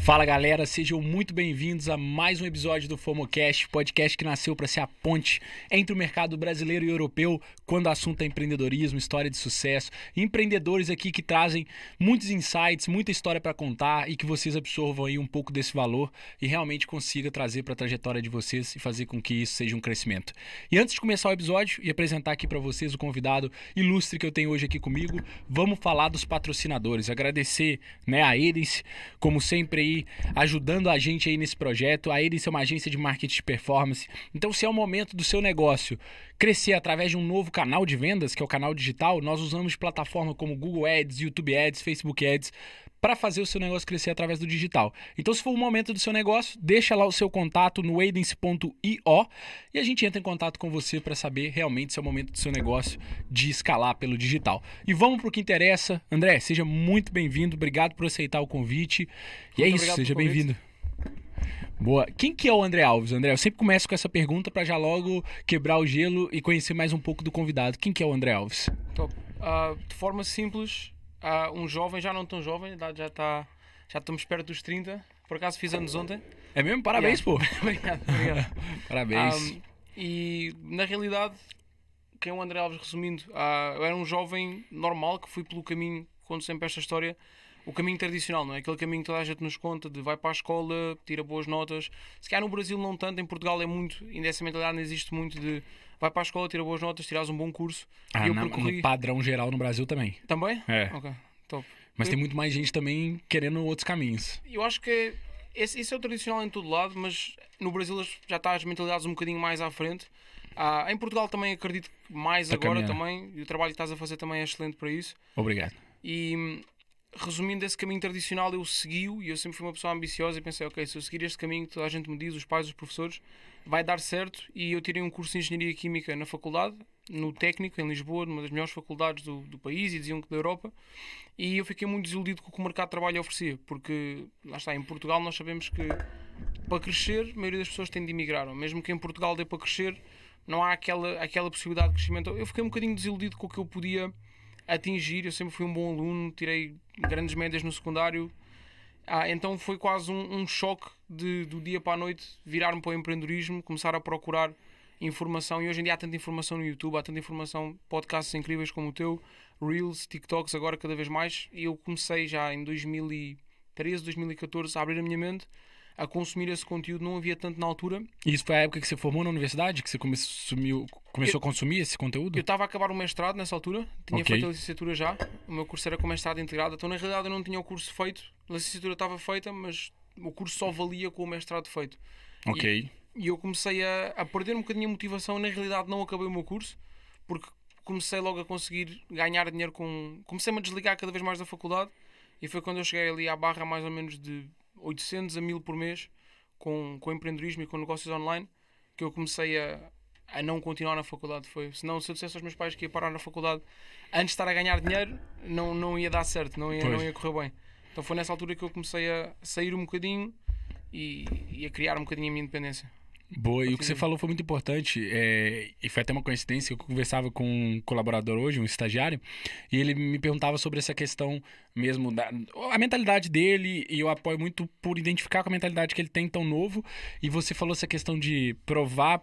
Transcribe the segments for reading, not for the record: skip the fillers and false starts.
Fala galera, sejam muito bem-vindos a mais um episódio do FOMOcast, podcast que nasceu para ser a ponte entre o mercado brasileiro e europeu quando o assunto é empreendedorismo, história de sucesso, empreendedores aqui que trazem muitos insights, muita história para contar e que vocês absorvam aí um pouco desse valor e realmente consiga trazer para a trajetória de vocês e fazer com que isso seja um crescimento. E antes de começar o episódio e apresentar aqui para vocês o convidado ilustre que eu tenho hoje aqui comigo, vamos falar dos patrocinadores, agradecer, a eles, como sempre aí, ajudando a gente aí nesse projeto. A eles é uma agência de marketing de performance. Então, se é o momento do seu negócio crescer através de um novo canal de vendas, que é o canal digital, nós usamos plataformas como Google Ads, YouTube Ads, Facebook Ads, para fazer o seu negócio crescer através do digital. Então, se for o momento do seu negócio, deixa lá o seu contato no Aidence.io e a gente entra em contato com você para saber realmente se é o momento do seu negócio de escalar pelo digital. E vamos para o que interessa. André, seja muito bem-vindo. Obrigado por aceitar o convite. E é isso, seja bem-vindo. Boa. Quem que é o André Alves, André? Eu sempre começo com essa pergunta para já logo quebrar o gelo e conhecer mais um pouco do convidado. Quem que é o André Alves? Top. De forma simples, um jovem, já não tão jovem, a idade já estamos perto dos 30. Por acaso fiz anos ontem. É mesmo? Parabéns, pô. Obrigado. Parabéns. E na realidade, quem é o André Alves, resumindo, eu era um jovem normal que fui pelo caminho, conto sempre esta história, o caminho tradicional, não é? Aquele caminho que toda a gente nos conta de vai para a escola, tira boas notas. Se calhar no Brasil não tanto, em Portugal é muito, ainda essa mentalidade não existe muito de vai para a escola, tira boas notas, tiras um bom curso. E eu no padrão geral no Brasil também. Também? É. Ok, top. Mas tem muito mais gente também querendo outros caminhos. Eu acho que esse é o tradicional em todo lado, mas no Brasil já está as mentalidades um bocadinho mais à frente. Em Portugal também acredito que mais agora também, e o trabalho que estás a fazer também é excelente para isso. Obrigado. E resumindo, esse caminho tradicional eu segui-o e eu sempre fui uma pessoa ambiciosa e pensei, ok, se eu seguir este caminho que toda a gente me diz, os pais, os professores, vai dar certo. E eu tirei um curso de Engenharia Química na faculdade, no Técnico, em Lisboa, numa das melhores faculdades do país e diziam que da Europa. E eu fiquei muito desiludido com o que o mercado de trabalho oferecia, porque, lá está, em Portugal nós sabemos que para crescer, a maioria das pessoas tem de emigrar, ou mesmo que em Portugal dê para crescer, não há aquela possibilidade de crescimento. Eu fiquei um bocadinho desiludido com o que eu podia atingir. Eu sempre fui um bom aluno, tirei grandes médias no secundário. Então foi quase um choque do dia para a noite virar-me para o empreendedorismo, começar a procurar informação. E hoje em dia há tanta informação no YouTube, há tanta informação, podcasts incríveis como o teu, Reels, TikToks, agora cada vez mais. E eu comecei já em 2013, 2014 a abrir a minha mente, a consumir esse conteúdo. Não havia tanto na altura. E isso foi a época que você formou na universidade? Que você começou a consumir esse conteúdo? Eu estava a acabar o mestrado nessa altura. Tinha feito a licenciatura já. O meu curso era com mestrado integrado. Então na realidade eu não tinha o curso feito. A licenciatura estava feita, mas o curso só valia com o mestrado feito. Ok. E eu comecei a perder um bocadinho a motivação. Na realidade não acabei o meu curso, porque comecei logo a conseguir ganhar dinheiro comecei-me a desligar cada vez mais da faculdade. E foi quando eu cheguei ali à barra mais ou menos de 800 a 1000 por mês com empreendedorismo e com negócios online, que eu comecei a não continuar na faculdade. Senão, se eu dissesse aos meus pais que ia parar na faculdade antes de estar a ganhar dinheiro, não ia dar certo, não ia correr bem. Então foi nessa altura que eu comecei a sair um bocadinho e a criar um bocadinho a minha independência. Boa, e o que você falou foi muito importante, e foi até uma coincidência. Eu conversava com um colaborador hoje, um estagiário, e ele me perguntava sobre essa questão mesmo, a mentalidade dele, e eu apoio muito por identificar com a mentalidade que ele tem tão novo. E você falou essa questão de provar,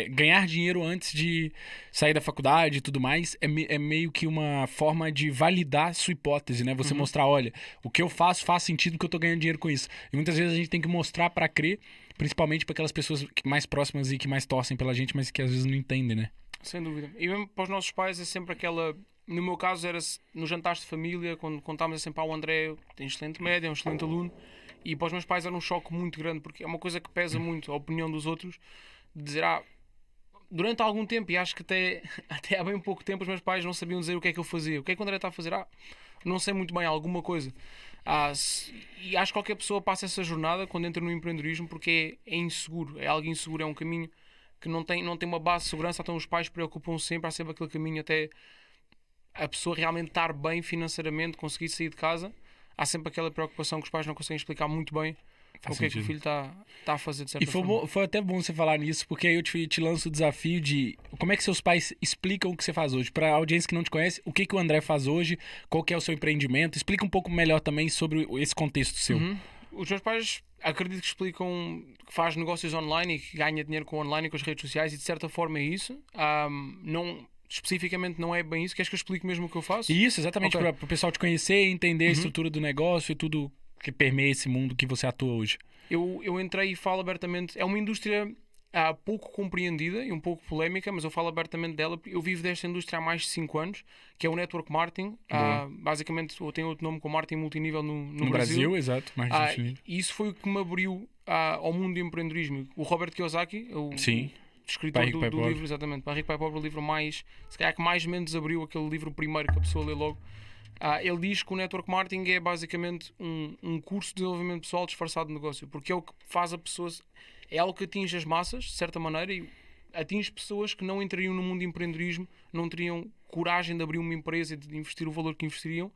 ganhar dinheiro antes de sair da faculdade e tudo mais, é meio que uma forma de validar sua hipótese, né? Você mostrar, olha, o que eu faço faz sentido porque eu tô ganhando dinheiro com isso. E muitas vezes a gente tem que mostrar para crer, principalmente para aquelas pessoas mais próximas e que mais torcem pela gente, mas que às vezes não entendem, né? Sem dúvida. E mesmo para os nossos pais é sempre aquela... No meu caso era nos jantares de família, quando contávamos sempre ao André, tem excelente média, é um excelente aluno. E para os meus pais era um choque muito grande, porque é uma coisa que pesa muito a opinião dos outros, de dizer, durante algum tempo, e acho que até há bem pouco tempo, os meus pais não sabiam dizer o que é que eu fazia. O que é que o André está a fazer? Não sei muito bem, alguma coisa. E acho que qualquer pessoa passa essa jornada quando entra no empreendedorismo, porque é inseguro, é algo inseguro, é um caminho que não tem uma base de segurança. Então os pais preocupam sempre, há sempre aquele caminho até a pessoa realmente estar bem financeiramente, conseguir sair de casa. Há sempre aquela preocupação que os pais não conseguem explicar muito bem o que é que o filho está a fazer, de certa forma. E foi até bom você falar nisso, porque aí eu te lanço o desafio de como é que seus pais explicam o que você faz hoje. Para a audiência que não te conhece, o que o André faz hoje, qual que é o seu empreendimento. Explica um pouco melhor também sobre esse contexto seu. Os meus pais acredito que explicam que faz negócios online e que ganha dinheiro com online e com as redes sociais e de certa forma é isso. Não, especificamente não é bem isso. Queres que eu explique mesmo o que eu faço? E isso, exatamente, Ok. para o pessoal te conhecer e entender a estrutura do negócio e tudo que permeia esse mundo que você atua hoje. Eu entrei e falo abertamente. É uma indústria pouco compreendida e um pouco polémica, mas eu falo abertamente dela. Eu vivo desta indústria há mais de 5 anos, que é o network marketing. Boa. Basicamente, eu tenho outro nome, com marketing multinível no No Brasil, exato. Marketing E isso foi o que me abriu ao mundo do empreendedorismo. O Robert Kiyosaki, Sim. escritor Pai Rico, Pai do Pobre. livro, exatamente, Pai Rico, Pai Pobre, o livro mais, se calhar que mais ou menos abriu aquele livro primeiro que a pessoa lê logo. Ele diz que o network marketing é basicamente um curso de desenvolvimento pessoal disfarçado de negócio, porque é o que faz a pessoa, é algo que atinge as massas, de certa maneira, e atinge pessoas que não entrariam no mundo de empreendedorismo, não teriam coragem de abrir uma empresa e de investir o valor que investiriam.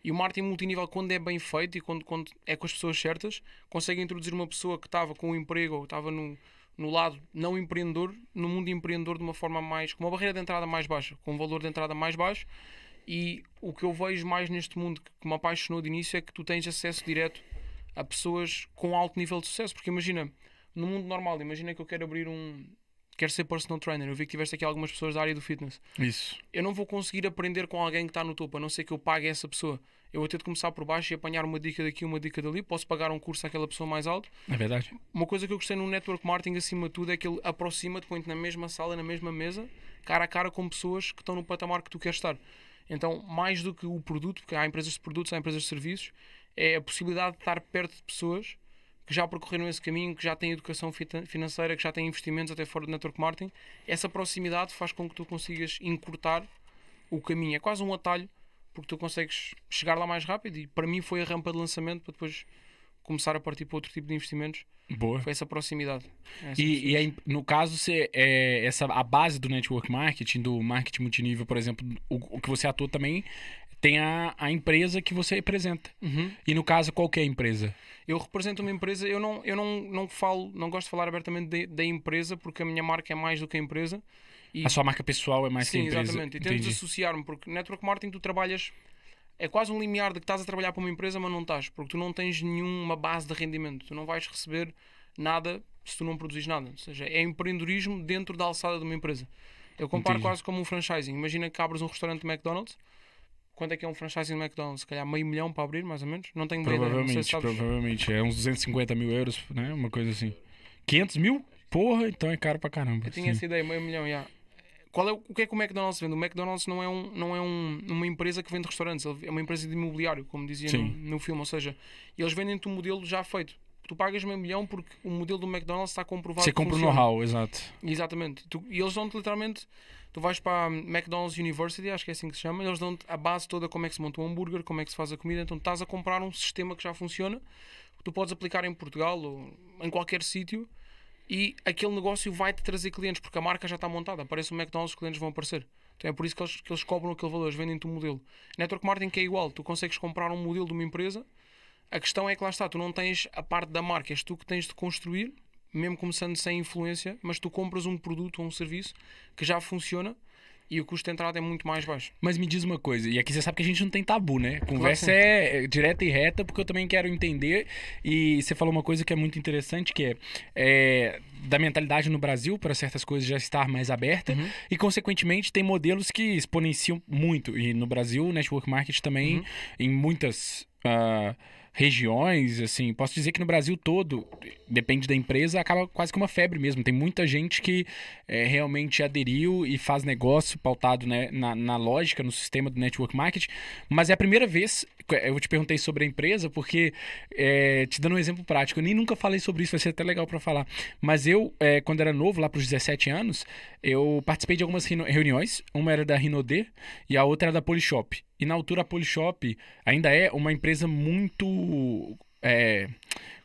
E o marketing multinível, quando é bem feito e quando é com as pessoas certas, consegue introduzir uma pessoa que estava com um emprego ou estava no lado não empreendedor, no mundo empreendedor de uma forma mais, com uma barreira de entrada mais baixa, com um valor de entrada mais baixo. E o que eu vejo mais neste mundo que me apaixonou de início é que tu tens acesso direto a pessoas com alto nível de sucesso. Porque imagina, no mundo normal, imagina que eu quero abrir quero ser personal trainer. Eu vi que tiveste aqui algumas pessoas da área do fitness. Isso. Eu não vou conseguir aprender com alguém que está no topo, a não ser que eu pague essa pessoa. Eu vou ter de começar por baixo e apanhar uma dica daqui, uma dica dali. Posso pagar um curso àquela pessoa mais alto. É verdade. Uma coisa que eu gostei no network marketing, acima de tudo, é que ele aproxima-te, põe-te na mesma sala, na mesma mesa, cara a cara com pessoas que estão no patamar que tu queres estar. Então, mais do que o produto, porque há empresas de produtos, há empresas de serviços, é a possibilidade de estar perto de pessoas que já percorreram esse caminho, que já têm educação financeira, que já têm investimentos até fora do network marketing. Essa proximidade faz com que tu consigas encurtar o caminho. É quase um atalho, porque tu consegues chegar lá mais rápido, e para mim foi a rampa de lançamento para depois começar a partir para outro tipo de investimentos. Boa. Foi essa proximidade. No caso, a base do network marketing, do marketing multinível, por exemplo, o que você atua também tem a empresa que você representa. Uhum. E no caso, qual que é a empresa? Eu represento uma empresa, eu não falo, não gosto de falar abertamente da empresa, porque a minha marca é mais do que a empresa. E, A sua marca pessoal é mais que a sim, empresa. exatamente. E tento associar-me, porque network marketing tu trabalhas, é quase um limiar de que estás a trabalhar para uma empresa, mas não estás, porque tu não tens nenhuma base de rendimento. Tu não vais receber nada se tu não produzis nada. Ou seja, é empreendedorismo dentro da alçada de uma empresa. Eu comparo Entendi. quase como um franchising. Imagina que abres um restaurante de McDonald's. Quanto é que é um franchising do McDonald's? Se calhar $500 000 para abrir, mais ou menos. Não tenho bem ideia. Não sei se sabes. Provavelmente. É uns 250 mil euros, né? Uma coisa assim. 500 mil? Porra, então é caro pra caramba. Eu tinha essa ideia, $500 000, já. O que é que o McDonald's vende? O McDonald's não é uma empresa que vende restaurantes, é uma empresa de imobiliário, como dizia no filme. Ou seja, eles vendem-te um modelo já feito. Tu pagas $500 000 porque o modelo do McDonald's está comprovado. Você compra o know-how, exato. Exatamente. E eles dão-te literalmente. Tu vais para a McDonald's University, acho que é assim que se chama, eles dão-te a base toda, como é que se monta um hambúrguer, como é que se faz a comida. Então estás a comprar um sistema que já funciona, que tu podes aplicar em Portugal ou em qualquer sítio, e aquele negócio vai-te trazer clientes, porque a marca já está montada. Aparece um McDonald's, os clientes vão aparecer. Então é por isso que eles cobram aquele valor, eles vendem-te um modelo. Network marketing que é igual, tu consegues comprar um modelo de uma empresa. A questão é que lá está, tu não tens a parte da marca, és tu que tens de construir, mesmo começando sem influência, mas tu compras um produto ou um serviço que já funciona e o custo de entrada é muito mais baixo. Mas me diz uma coisa, e aqui você sabe que a gente não tem tabu, né? Conversa Claro é direta e reta, porque eu também quero entender. E você falou uma coisa que é muito interessante, que é da mentalidade no Brasil para certas coisas já estar mais aberta, e consequentemente tem modelos que exponenciam muito. E no Brasil, o network marketing também, em muitas regiões, assim, posso dizer que no Brasil todo, depende da empresa, acaba quase que uma febre mesmo. Tem muita gente que realmente aderiu e faz negócio pautado, né, na lógica, no sistema do network marketing, mas é a primeira vez, eu te perguntei sobre a empresa, porque, te dando um exemplo prático, eu nem nunca falei sobre isso, vai ser até legal para falar, mas eu, quando era novo, lá para os 17 anos, eu participei de algumas reuniões, uma era da Rinode e a outra era da Polishop. E na altura a Polishop ainda é uma empresa muito...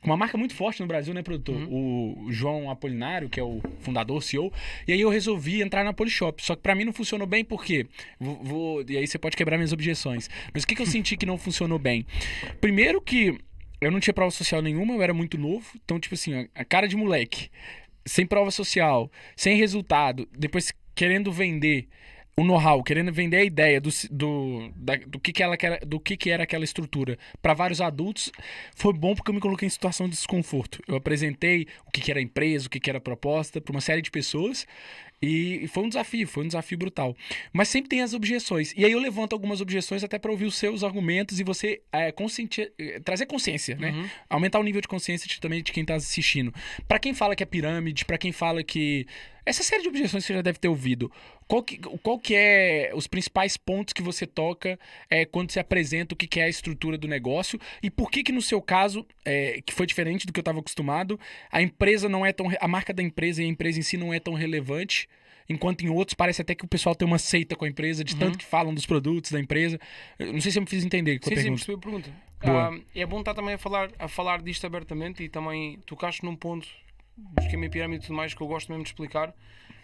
com uma marca muito forte no Brasil, né, produtor? O João Apolinário, que é o fundador, CEO. E aí eu resolvi entrar na Polishop. Só que pra mim não funcionou bem, porque... E aí você pode quebrar minhas objeções. Mas o que eu senti que não funcionou bem? Primeiro que eu não tinha prova social nenhuma, eu era muito novo. Então, tipo assim, a cara de moleque, sem prova social, sem resultado, depois querendo vender... o know-how, querendo vender a ideia do que era aquela estrutura para vários adultos, foi bom porque eu me coloquei em situação de desconforto. Eu apresentei o que era a empresa, o que era a proposta para uma série de pessoas e foi um desafio brutal. Mas sempre tem as objeções. E aí eu levanto algumas objeções até para ouvir os seus argumentos e você trazer consciência, né? Uhum. Aumentar o nível de consciência também de quem está assistindo. Para quem fala que é pirâmide, para quem fala que essa série de objeções você já deve ter ouvido. Qual que é os principais pontos que você toca quando você apresenta o que é a estrutura do negócio e por que no seu caso, que foi diferente do que eu estava acostumado, a empresa não é tão... A marca da empresa e a empresa em si não é tão relevante, enquanto em outros parece até que o pessoal tem uma seita com a empresa, de tanto que falam dos produtos da empresa. Eu não sei se eu me fiz entender com a Sim, pergunta. percebi a pergunta. Boa. É bom estar também a falar disto abertamente e também tocaste num ponto do esquema em pirâmide e tudo mais que eu gosto mesmo de explicar.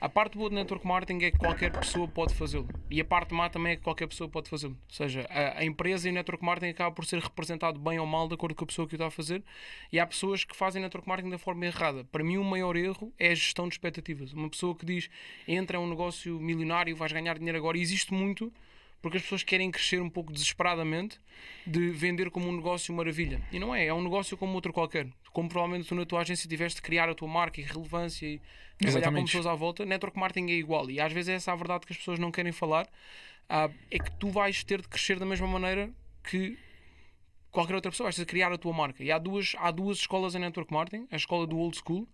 A parte boa do network marketing é que qualquer pessoa pode fazê-lo. E a parte má também é que qualquer pessoa pode fazê-lo. Ou seja, a empresa e o network marketing acaba por ser representado bem ou mal de acordo com a pessoa que o está a fazer. E há pessoas que fazem network marketing da forma errada. Para mim, o maior erro é a gestão de expectativas. Uma pessoa que diz, entra em um negócio milionário, vais ganhar dinheiro agora. E existe muito porque as pessoas querem crescer um pouco desesperadamente de vender como um negócio maravilha. E não é, é um negócio como outro qualquer. Como provavelmente tu na tua agência tiveste de criar a tua marca e relevância e trabalhar com pessoas à volta, network marketing é igual. E às vezes é essa a verdade que as pessoas não querem falar. É que tu vais ter de crescer da mesma maneira que qualquer outra pessoa. Vais ter de criar a tua marca. E há duas escolas em network marketing. A escola do old school,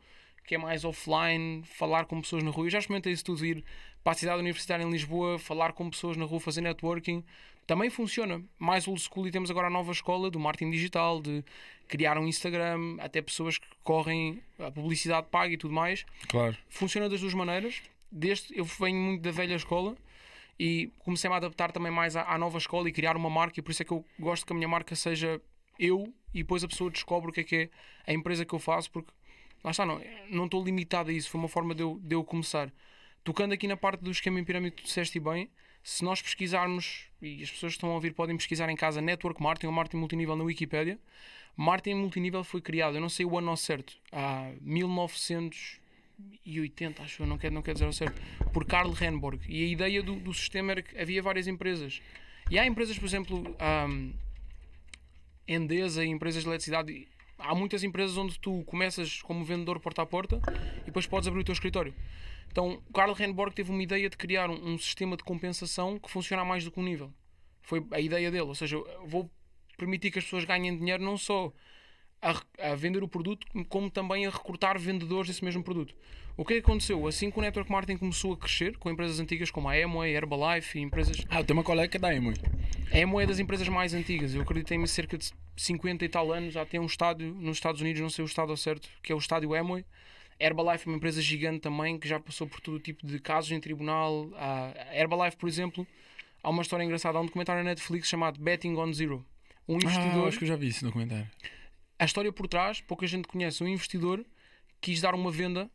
que é mais offline, falar com pessoas na rua. Eu já experimentei isso tudo, ir para a cidade universitária em Lisboa, falar com pessoas na rua, fazer networking. Também funciona. Mais old school, e temos agora a nova escola do marketing digital, de criar um Instagram, até pessoas que correm a publicidade paga e tudo mais. Claro. Funciona das duas maneiras. Eu venho muito da velha escola e comecei-me a adaptar também mais à nova escola e criar uma marca, e por isso é que eu gosto que a minha marca seja eu, e depois a pessoa descobre o que é a empresa que eu faço, porque lá está, não estou limitado a isso. Foi uma forma de eu começar. Tocando aqui na parte do esquema em pirâmide, tu disseste bem, se nós pesquisarmos, e as pessoas que estão a ouvir podem pesquisar em casa, Network Marketing ou Marketing Multinível na Wikipédia. Marketing Multinível foi criado, eu não sei o ano ao certo, há 1980, acho eu, não quero dizer ao certo, por Karl Renborg. E a ideia do sistema era que havia várias empresas. E há empresas, por exemplo, Endesa e empresas de eletricidade. Há muitas empresas onde tu começas como vendedor porta a porta e depois podes abrir o teu escritório. Então, o Karl Renborg teve uma ideia de criar um sistema de compensação que funciona a mais do que um nível. Foi a ideia dele. Ou seja, eu vou permitir que as pessoas ganhem dinheiro não só a vender o produto, como também a recrutar vendedores desse mesmo produto. O que é que aconteceu? Assim que o network marketing começou a crescer, com empresas antigas como a Amway, a Herbalife e empresas... Eu tenho uma colega que é da Amway. A Amway é das empresas mais antigas. Eu acredito em cerca de 50 e tal anos. Já tem um estádio nos Estados Unidos, não sei o estado ao certo, que é o estádio Amway. Herbalife é uma empresa gigante também, que já passou por todo tipo de casos em tribunal. A Herbalife, por exemplo, há uma história engraçada. Há um documentário na Netflix chamado Betting on Zero. Um investidor... acho que eu já vi esse documentário. A história por trás, pouca gente conhece. Um investidor quis dar uma venda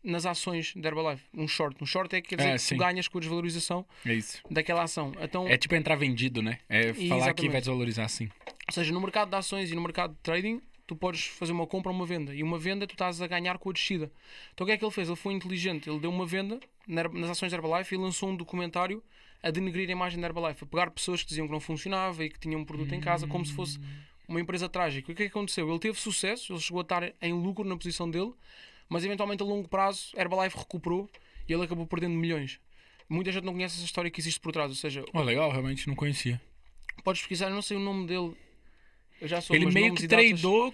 nas ações da Herbalife. Um short. Um short quer dizer que tu ganhas com a desvalorização daquela ação. Então, é tipo entrar vendido, né? É falar exatamente. Que vai desvalorizar assim. Ou seja, no mercado de ações e no mercado de trading, tu podes fazer uma compra ou uma venda. E uma venda tu estás a ganhar com a descida. Então o que é que ele fez? Ele foi inteligente. Ele deu uma venda nas ações da Herbalife e lançou um documentário a denegrir a imagem da Herbalife. A pegar pessoas que diziam que não funcionava e que tinham um produto em casa como se fosse uma empresa trágica. O que é que aconteceu? Ele teve sucesso, ele chegou a estar em lucro na posição dele, mas eventualmente a longo prazo a Herbalife recuperou e ele acabou perdendo milhões. Muita gente não conhece essa história que existe por trás. Ou seja, legal, realmente não conhecia. Podes pesquisar, eu não sei o nome dele. Eu já sou ele meio que tradou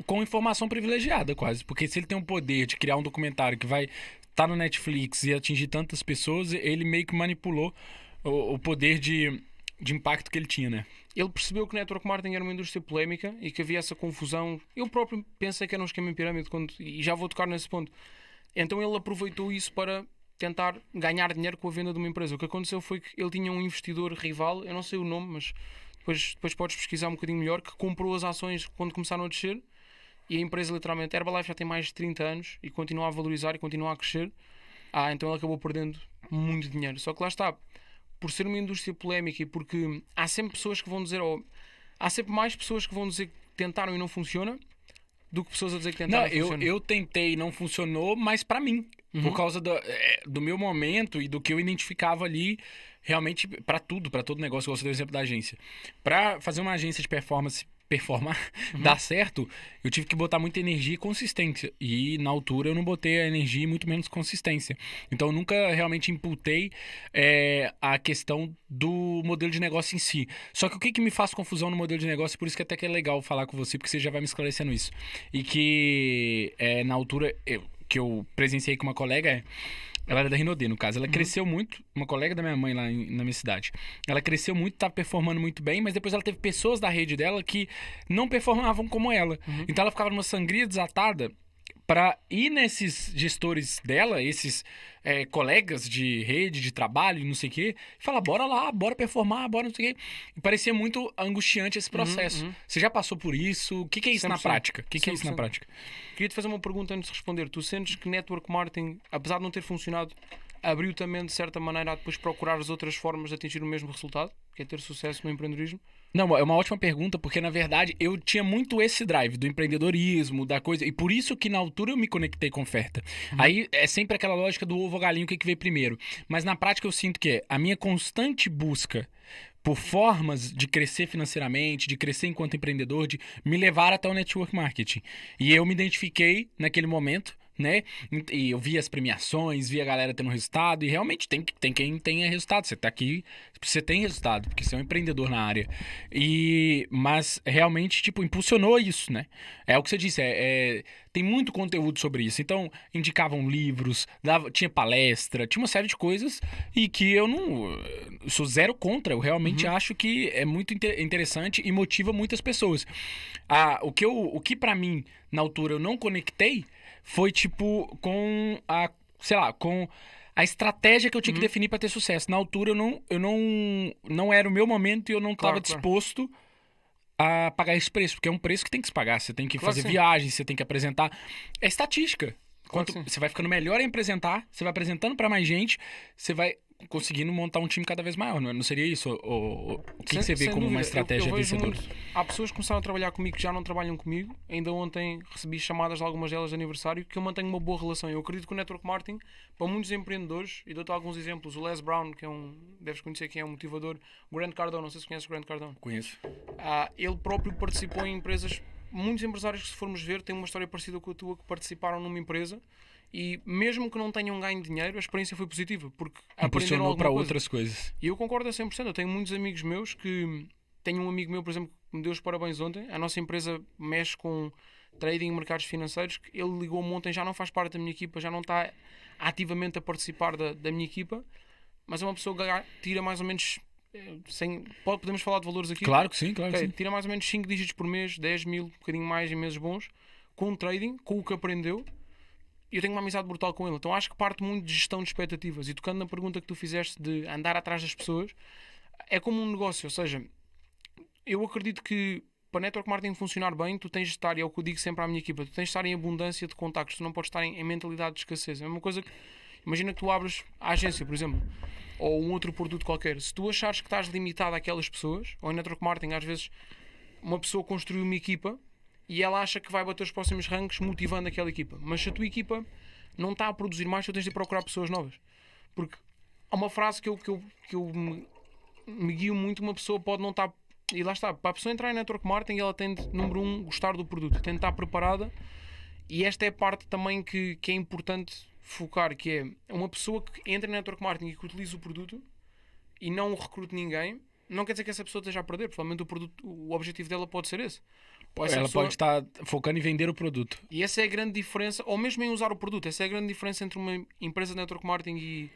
com informação privilegiada quase, porque se ele tem o poder de criar um documentário que vai estar no Netflix e atingir tantas pessoas, ele meio que manipulou o poder de impacto que ele tinha, né? Ele percebeu que o network marketing era uma indústria polémica e que havia essa confusão. Eu próprio pensei que era um esquema em pirâmide e já vou tocar nesse ponto. Então ele aproveitou isso para tentar ganhar dinheiro com a venda de uma empresa. O que aconteceu foi que ele tinha um investidor rival, eu não sei o nome, mas depois podes pesquisar um bocadinho melhor, que comprou as ações quando começaram a descer, e a empresa literalmente, a Herbalife já tem mais de 30 anos e continua a valorizar e continua a crescer. Então ele acabou perdendo muito dinheiro. Só que lá está, por ser uma indústria polémica e porque há sempre pessoas que vão dizer, há sempre mais pessoas que vão dizer que tentaram e não funciona do que pessoas a dizer que tentaram e funciona. Eu tentei e não funcionou, mas pra mim. Por causa do meu momento e do que eu identificava ali, realmente, pra tudo, pra todo negócio. Eu gosto do exemplo da agência. Pra fazer uma agência de performar, dar certo, eu tive que botar muita energia e consistência. E na altura eu não botei a energia e muito menos consistência. Então eu nunca realmente imputei a questão do modelo de negócio em si. Só que o que me faz confusão no modelo de negócio, por isso que até que é legal falar com você, porque você já vai me esclarecendo isso. E que na altura que eu presenciei com uma colega, ela era da Rinodê, no caso. Ela cresceu muito, uma colega da minha mãe lá na minha cidade. Ela cresceu muito, estava performando muito bem, mas depois ela teve pessoas da rede dela que não performavam como ela. Então ela ficava numa sangria desatada para ir nesses gestores dela, esses colegas de rede, de trabalho, não sei o quê, e falar, bora lá, bora performar, bora não sei o quê. E parecia muito angustiante esse processo. Você já passou por isso? O que é isso na 100%. prática? O que é isso na 100%. prática? Queria-te fazer uma pergunta antes de responder. Tu sentes que network marketing, apesar de não ter funcionado, abriu também de certa maneira a depois procurar as outras formas de atingir o mesmo resultado, que é ter sucesso no empreendedorismo? Não, é uma ótima pergunta, porque na verdade eu tinha muito esse drive do empreendedorismo, da coisa, e por isso que na altura eu me conectei com oferta. Aí é sempre aquela lógica do ovo ou galinha, o que veio primeiro. Mas na prática eu sinto que a minha constante busca por formas de crescer financeiramente, de crescer enquanto empreendedor, de me levar até o network marketing. E eu me identifiquei naquele momento, né? E eu vi as premiações, vi a galera tendo resultado, e realmente tem quem tenha resultado. Você tá aqui, você tem resultado, porque você é um empreendedor na área. Mas realmente, tipo, impulsionou isso, né? É o que você disse, tem muito conteúdo sobre isso. Então, indicavam livros, tinha palestra, tinha uma série de coisas, e que eu sou zero contra. Eu realmente acho que é muito interessante e motiva muitas pessoas. O que para mim, na altura, eu não conectei foi, tipo, com a estratégia que eu tinha que definir para ter sucesso. Na altura, eu não era o meu momento e eu não estava disposto a pagar esse preço, porque é um preço que tem que se pagar. Você tem que fazer viagens, você tem que apresentar. É estatística. Quanto você vai ficando melhor em apresentar, você vai apresentando para mais gente, você vai conseguindo montar um time cada vez maior, não seria isso? O que você vê como dúvida. uma estratégia eu vejo vencedora? muito. Há pessoas que começaram a trabalhar comigo que já não trabalham comigo. Ainda ontem recebi chamadas de algumas delas de aniversário, que eu mantenho uma boa relação. Eu acredito que o network marketing, para muitos empreendedores, e dou-te alguns exemplos, o Les Brown, que deves conhecer, quem é um motivador, Grant Cardone, não sei se conheces o Grant Cardone. Conheço. Ele próprio participou em empresas. Muitos empresários que, se formos ver, têm uma história parecida com a tua, que participaram numa empresa. E mesmo que não tenham ganho dinheiro, a experiência foi positiva, porque aprenderam alguma para coisa. outras coisas. E eu concordo a 100%. Eu tenho muitos amigos meus que... Tenho um amigo meu, por exemplo, que me deu os parabéns ontem. A nossa empresa mexe com trading e mercados financeiros. Ele ligou-me ontem, já não faz parte da minha equipa, já não está ativamente a participar da minha equipa, mas é uma pessoa que tira mais ou menos... Podemos falar de valores aqui? Claro que sim, claro que sim. Tira mais ou menos 5 dígitos por mês, 10 mil, um bocadinho mais em meses bons, com o trading, com o que aprendeu. E eu tenho uma amizade brutal com ele. Então acho que parte muito de gestão de expectativas. E tocando na pergunta que tu fizeste de andar atrás das pessoas, é como um negócio. Ou seja, eu acredito que para network marketing funcionar bem, tu tens de estar, e é o que eu digo sempre à minha equipa, tu tens de estar em abundância de contactos. Tu não podes estar em mentalidade de escassez. É uma coisa que... Imagina que tu abres a agência, por exemplo, ou um outro produto qualquer. Se tu achares que estás limitado àquelas pessoas, ou em network marketing, às vezes, uma pessoa construiu uma equipa e ela acha que vai bater os próximos ranks motivando aquela equipa. Mas se a tua equipa não está a produzir mais, tu tens de procurar pessoas novas. Porque há uma frase que eu me guio muito, uma pessoa pode não estar... E lá está, para a pessoa entrar em network marketing, ela tem de, número 1, gostar do produto. Tem de estar preparada. E esta é a parte também que é importante focar, que é uma pessoa que entra em network marketing e que utiliza o produto e não recrute ninguém, não quer dizer que essa pessoa esteja a perder. Provavelmente o objetivo dela pode ser esse. Ela pode estar focando em vender o produto. E essa é a grande diferença, ou mesmo em usar o produto. Essa é a grande diferença entre uma empresa de network marketing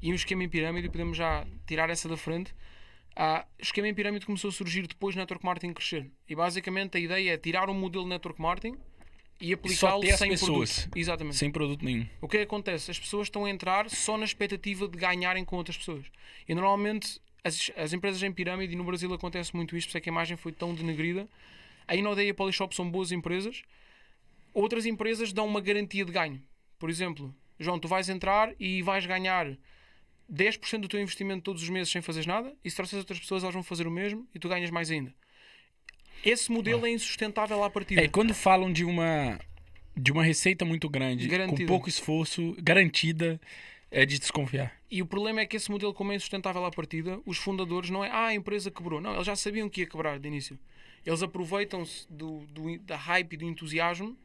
e um esquema em pirâmide. Podemos já tirar essa da frente. O esquema em pirâmide começou a surgir depois do network marketing crescer. E basicamente a ideia é tirar um modelo de network marketing e aplicá-lo sem pessoas. produto. Exatamente. Sem produto nenhum. O que acontece? As pessoas estão a entrar só na expectativa de ganharem com outras pessoas. E normalmente as empresas em pirâmide, e no Brasil acontece muito isto, por isso é que a imagem foi tão denegrida. A Inodea e a Polishop são boas empresas. Outras empresas dão uma garantia de ganho. Por exemplo, João, tu vais entrar e vais ganhar 10% do teu investimento todos os meses sem fazeres nada, e se trouxeres outras pessoas elas vão fazer o mesmo e tu ganhas mais ainda. Esse modelo é insustentável à partida. Quando falam de uma de uma receita muito grande, Garantida. com pouco esforço, garantida, é de desconfiar. E o problema é que esse modelo, como é insustentável à partida, os fundadores não é a empresa quebrou. Não, eles já sabiam que ia quebrar de início. Eles aproveitam-se da hype e do entusiasmo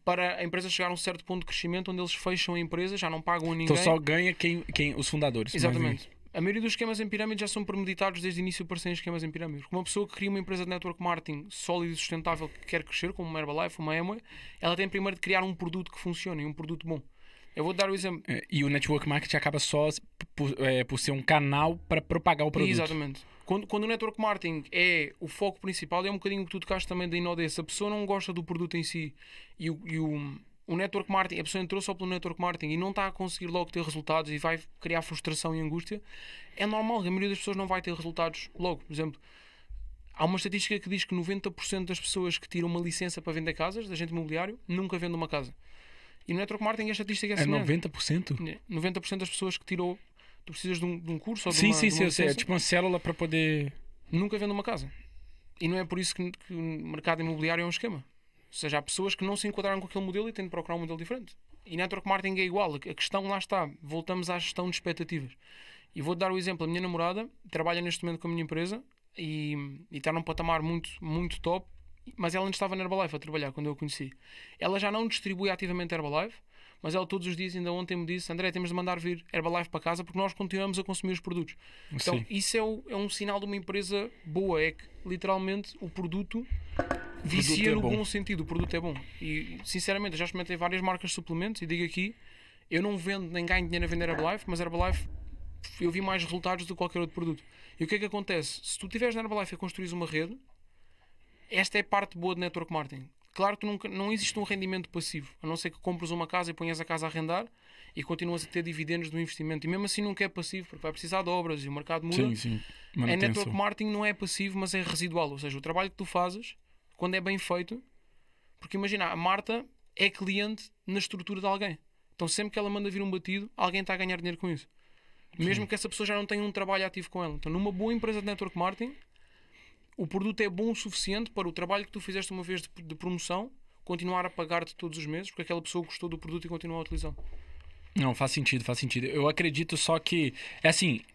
para a empresa chegar a um certo ponto de crescimento onde eles fecham a empresa, já não pagam a ninguém. Então só ganha os fundadores. Exatamente. A maioria dos esquemas em pirâmide já são premeditados desde o início para serem esquemas em pirâmide. Porque uma pessoa que cria uma empresa de network marketing sólida e sustentável que quer crescer, como uma Herbalife, uma Amway, ela tem primeiro de criar um produto que funcione, um produto bom. Eu vou dar o exemplo. E o network marketing acaba só por ser um canal para propagar o produto. Exatamente. Quando o network marketing é o foco principal, é um bocadinho o que tu tocaste também da Inodê. Se a pessoa não gosta do produto em si e o network marketing, a pessoa entrou só pelo network marketing e não está a conseguir logo ter resultados e vai criar frustração e angústia, é normal que a maioria das pessoas não vai ter resultados logo. Por exemplo, há uma estatística que diz que 90% das pessoas que tiram uma licença para vender casas, de agente imobiliário, nunca vendem uma casa. E no network marketing a estatística é semelhante. 90%? 90% das pessoas que tirou... Tu precisas de um curso ou de Sim, uma sim, eu sei. É licença, tipo uma célula para poder... nunca vende uma casa. E não é por isso que o mercado imobiliário é um esquema. Ou seja, há pessoas que não se enquadraram com aquele modelo e têm de procurar um modelo diferente. E network marketing é igual. A questão lá está. Voltamos à gestão de expectativas. E vou-te dar o exemplo. A minha namorada trabalha neste momento com a minha empresa e está num patamar muito, muito top. Mas ela ainda estava na Herbalife a trabalhar quando eu a conheci. Ela já não distribui ativamente Herbalife, mas ela todos os dias, ainda ontem me disse: André, temos de mandar vir Herbalife para casa porque nós continuamos a consumir os produtos. Então Sim. isso é um sinal de uma empresa boa. É que literalmente o produto vicia no bom sentido. O produto é bom. E sinceramente, eu já experimentei várias marcas de suplementos e digo aqui, eu não vendo nem ganho dinheiro a vender Herbalife, mas Herbalife eu vi mais resultados do que qualquer outro produto. E o que é que acontece? Se tu estiveres na Herbalife a construir uma rede, esta é a parte boa de network marketing. Claro que não existe um rendimento passivo, a não ser que compres uma casa e ponhas a casa a arrendar e continuas a ter dividendos do investimento. E mesmo assim nunca é passivo, porque vai precisar de obras e o mercado muda. Sim, sim. Em network marketing não é passivo, mas é residual. Ou seja, o trabalho que tu fazes, quando é bem feito, porque imagina, a Marta é cliente na estrutura de alguém. Então sempre que ela manda vir um batido, alguém está a ganhar dinheiro com isso. Mesmo que essa pessoa já não tenha um trabalho ativo com ela. Então numa boa empresa de network marketing, o produto é bom o suficiente para o trabalho que tu fizeste uma vez de promoção continuar a pagar-te todos os meses, porque aquela pessoa gostou do produto e continua a utilizar. Não, faz sentido, faz sentido. Eu acredito só que,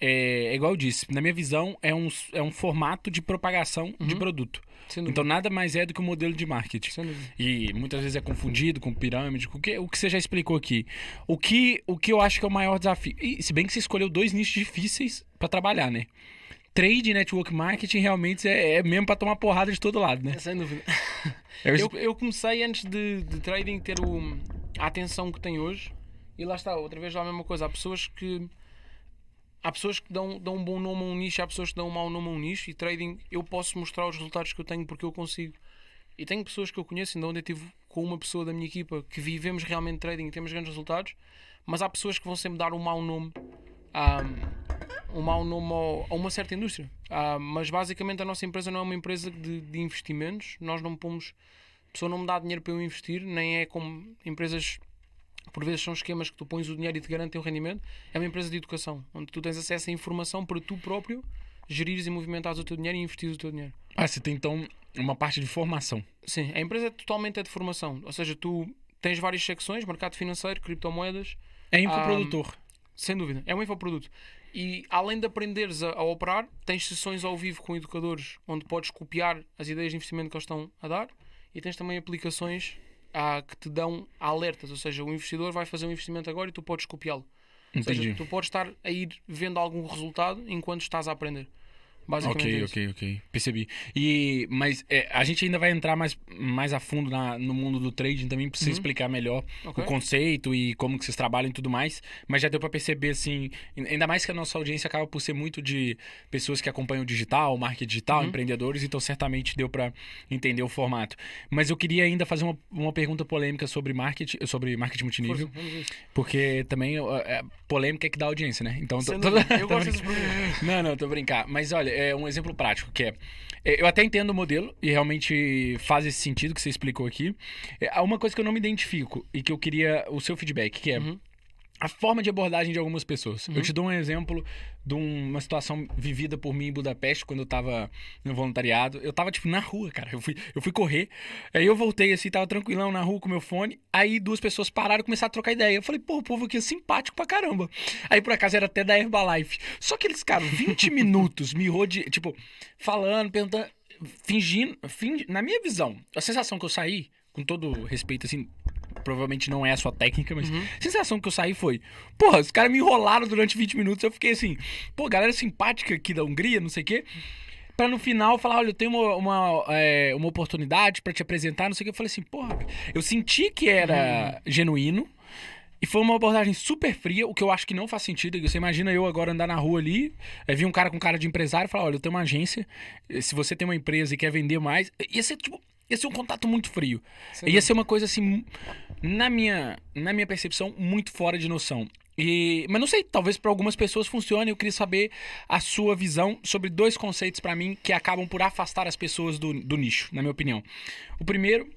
é igual eu disse, na minha visão, é um formato de propagação de produto. Então nada mais é do que um modelo de marketing. E muitas vezes é confundido com pirâmide, com o que você já explicou aqui. O que eu acho que é o maior desafio, e se bem que você escolheu 2 nichos difíceis para trabalhar, né? Trade e network marketing realmente é mesmo para tomar porrada de todo lado, né? Sem dúvida. Eu comecei antes de trading ter a atenção que tem hoje. E lá está, outra vez lá a mesma coisa. Há pessoas que dão um bom nome a um nicho, há pessoas que dão um mau nome a um nicho. E trading, eu posso mostrar os resultados que eu tenho porque eu consigo. E tenho pessoas que eu conheço, ainda onde eu estive com uma pessoa da minha equipa que vivemos realmente trading e temos grandes resultados. Mas há pessoas que vão sempre dar um mau nome a uma certa indústria. Mas basicamente a nossa empresa não é uma empresa de investimentos. Nós não pomos... A pessoa não me dá dinheiro para eu investir, nem é como empresas... Por vezes são esquemas que tu pões o dinheiro e te garantem o rendimento. É uma empresa de educação, onde tu tens acesso a informação para tu próprio gerires e movimentares o teu dinheiro e investires o teu dinheiro. Você tem então uma parte de formação. Sim, a empresa totalmente é de formação. Ou seja, tu tens várias secções, mercado financeiro, criptomoedas... É infoprodutor. Sem dúvida, é um infoproduto. E além de aprenderes a operar, tens sessões ao vivo com educadores onde podes copiar as ideias de investimento que eles estão a dar e tens também aplicações que te dão alertas, ou seja, o investidor vai fazer um investimento agora e tu podes copiá-lo. Ou seja, tu podes estar a ir vendo algum resultado enquanto estás a aprender. Basicamente Ok. Percebi. Mas a gente ainda vai entrar mais a fundo no mundo do trading também, pra você explicar melhor o conceito e como que vocês trabalham e tudo mais. Mas já deu pra perceber, assim, ainda mais que a nossa audiência acaba por ser muito de pessoas que acompanham o digital, marketing digital, empreendedores, então certamente deu pra entender o formato. Mas eu queria ainda fazer uma pergunta polêmica sobre marketing multinível. Porque também polêmica é que dá audiência, né? Então, eu gosto desses problemas. Não, tô brincando. Mas olha, é um exemplo prático, que eu até entendo o modelo e realmente faz esse sentido que você explicou aqui. Há uma coisa que eu não me identifico e que eu queria o seu feedback, que é a forma de abordagem de algumas pessoas. Eu te dou um exemplo de uma situação vivida por mim em Budapeste, quando eu tava no voluntariado. Eu tava, tipo, na rua, cara. Eu fui correr, aí eu voltei, assim, tava tranquilão na rua com meu fone, aí duas pessoas pararam e começaram a trocar ideia. Eu falei, pô, o povo aqui é simpático pra caramba. Aí, por acaso, era até da Herbalife. Só que eles, cara, 20 minutos me rodeando, tipo, falando, perguntando, fingindo, na minha visão, a sensação que eu saí, com todo respeito, assim, provavelmente não é a sua técnica, mas a sensação que eu saí foi, porra, os caras me enrolaram durante 20 minutos, eu fiquei assim, pô, galera simpática aqui da Hungria, não sei o quê, pra no final falar, olha, eu tenho uma oportunidade pra te apresentar, não sei o quê. Eu falei assim, porra, eu senti que era genuíno, e foi uma abordagem super fria, o que eu acho que não faz sentido. Você imagina eu agora andar na rua ali, vir um cara com cara de empresário e falar, olha, eu tenho uma agência, se você tem uma empresa e quer vender mais, ia ser tipo... Ia ser um contato muito frio. Sim. Ia ser uma coisa assim, na minha percepção, muito fora de noção. Mas não sei, talvez para algumas pessoas funcione. Eu queria saber a sua visão sobre dois conceitos para mim que acabam por afastar as pessoas do nicho, na minha opinião. O primeiro,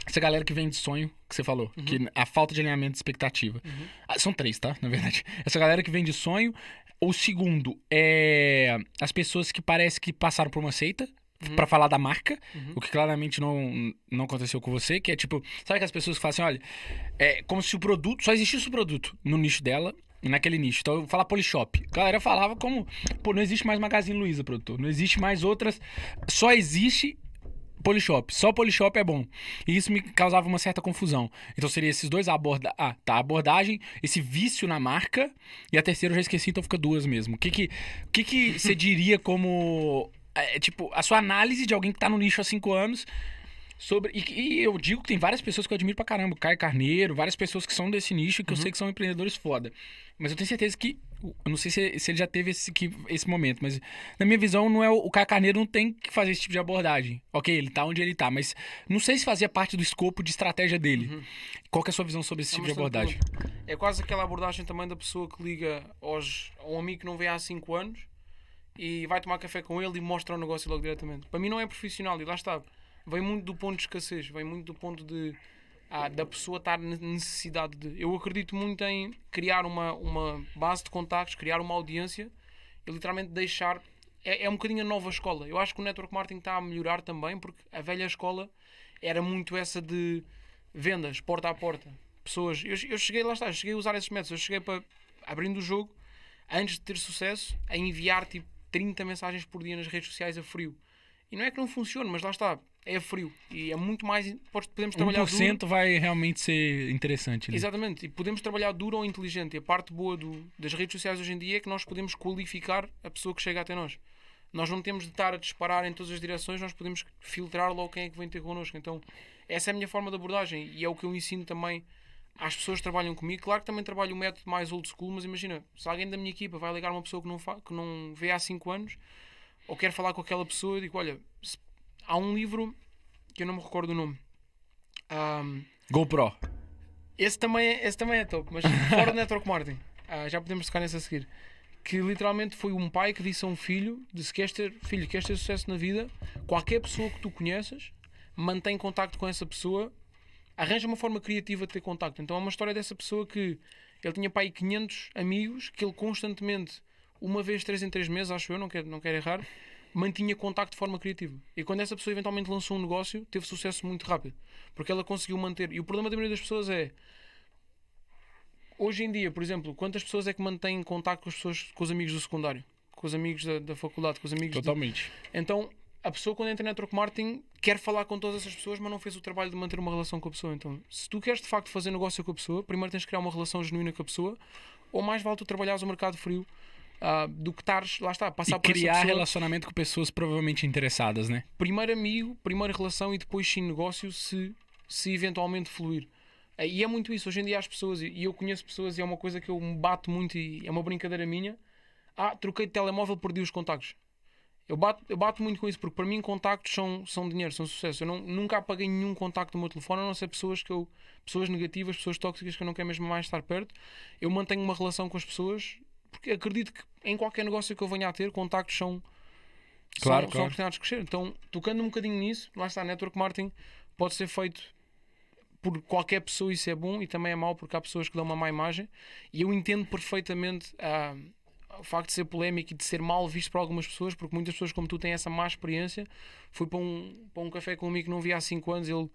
essa galera que vem de sonho, que você falou, que a falta de alinhamento de expectativa. São três, tá? Na verdade. Essa galera que vem de sonho. O segundo é as pessoas que parece que passaram por uma seita. Pra falar da marca, o que claramente não aconteceu com você, que é tipo, sabe que as pessoas que falam assim, olha, é como se o produto, só existisse o produto no nicho dela e naquele nicho. Então eu vou falar Polishop. A galera falava como, pô, não existe mais Magazine Luiza, produtor, não existe mais outras, só existe Polishop, só Polishop é bom. E isso me causava uma certa confusão. Então seria esses dois, a abordagem, esse vício na marca, e a terceira eu já esqueci, então fica duas mesmo. O que você diria como... tipo, a sua análise de alguém que tá no nicho há 5 anos sobre... E eu digo que tem várias pessoas que eu admiro pra caramba. Caio Carneiro, várias pessoas que são desse nicho que eu sei que são empreendedores foda. Mas eu tenho certeza que... Eu não sei se ele já teve esse momento, mas na minha visão, não é o Caio Carneiro não tem que fazer esse tipo de abordagem. Ok, ele tá onde ele tá, mas não sei se fazia parte do escopo de estratégia dele. Qual que é a sua visão sobre esse tipo de abordagem? É quase aquela abordagem também da pessoa que liga a um amigo que não vê há 5 anos e vai tomar café com ele e mostra o negócio logo diretamente. Para mim não é profissional, e lá está. Vem muito do ponto de escassez, vem muito do ponto de da pessoa estar na necessidade de... Eu acredito muito em criar uma base de contactos, criar uma audiência e literalmente deixar... É um bocadinho a nova escola. Eu acho que o network marketing está a melhorar também, porque a velha escola era muito essa de vendas, porta a porta. Pessoas... Eu cheguei, lá está, cheguei a usar esses métodos. Eu cheguei para, abrindo o jogo, antes de ter sucesso, a enviar tipo 30 mensagens por dia nas redes sociais a frio. E não é que não funcione, mas lá está, é a frio. E é muito mais... Podemos trabalhar 1% duro. vai realmente ser interessante. Ali. Exatamente. E podemos trabalhar duro ou inteligente. E a parte boa das redes sociais hoje em dia é que nós podemos qualificar a pessoa que chega até nós. Nós não temos de estar a disparar em todas as direções, nós podemos filtrar logo quem é que vem ter connosco. Então, essa é a minha forma de abordagem. E é o que eu ensino também às pessoas que trabalham comigo. Claro que também trabalho o método mais old school, mas imagina, se alguém da minha equipa vai ligar uma pessoa que não vê há 5 anos, ou quer falar com aquela pessoa, eu digo, olha, há um livro que eu não me recordo o nome. GoPro. Esse também é top, mas fora do network marketing. Já podemos tocar nesse a seguir. Que literalmente foi um pai que disse a um filho, se queres ter sucesso na vida, qualquer pessoa que tu conheças, mantém contacto com essa pessoa, arranja uma forma criativa de ter contacto. Então é uma história dessa pessoa que ele tinha pai 500 amigos que ele constantemente, uma vez 3 em 3 meses, acho eu, não quero errar, mantinha contacto de forma criativa. E quando essa pessoa eventualmente lançou um negócio, teve sucesso muito rápido. Porque ela conseguiu manter. E o problema da maioria das pessoas é... Hoje em dia, por exemplo, quantas pessoas é que mantêm contacto com as pessoas, com os amigos do secundário? Com os amigos da faculdade, com os amigos... Totalmente. Então, a pessoa quando entra em network marketing quer falar com todas essas pessoas, mas não fez o trabalho de manter uma relação com a pessoa. Então, se tu queres de facto fazer negócio com a pessoa, primeiro tens de criar uma relação genuína com a pessoa, ou mais vale tu trabalhares o mercado frio do que estares, lá está, passar por essa pessoa. Criar relacionamento com pessoas provavelmente interessadas, né? Primeiro amigo, primeira relação e depois sim negócio, se eventualmente fluir. E é muito isso, hoje em dia as pessoas, e eu conheço pessoas e é uma coisa que eu me bato muito e é uma brincadeira minha. Troquei de telemóvel, perdi os contactos. Eu bato muito com isso, porque para mim contactos são dinheiro, são sucesso. Eu nunca apaguei nenhum contacto do meu telefone, a não ser pessoas negativas, pessoas tóxicas que eu não quero mesmo mais estar perto. Eu mantenho uma relação com as pessoas, porque acredito que em qualquer negócio que eu venha a ter, contactos são oportunidades de crescer. Então, tocando um bocadinho nisso, lá está, network marketing pode ser feito por qualquer pessoa isso é bom e também é mau porque há pessoas que dão uma má imagem. E eu entendo perfeitamente o facto de ser polémico e de ser mal visto por algumas pessoas, porque muitas pessoas como tu têm essa má experiência. Fui para um café com um amigo que não via há 5 anos, ele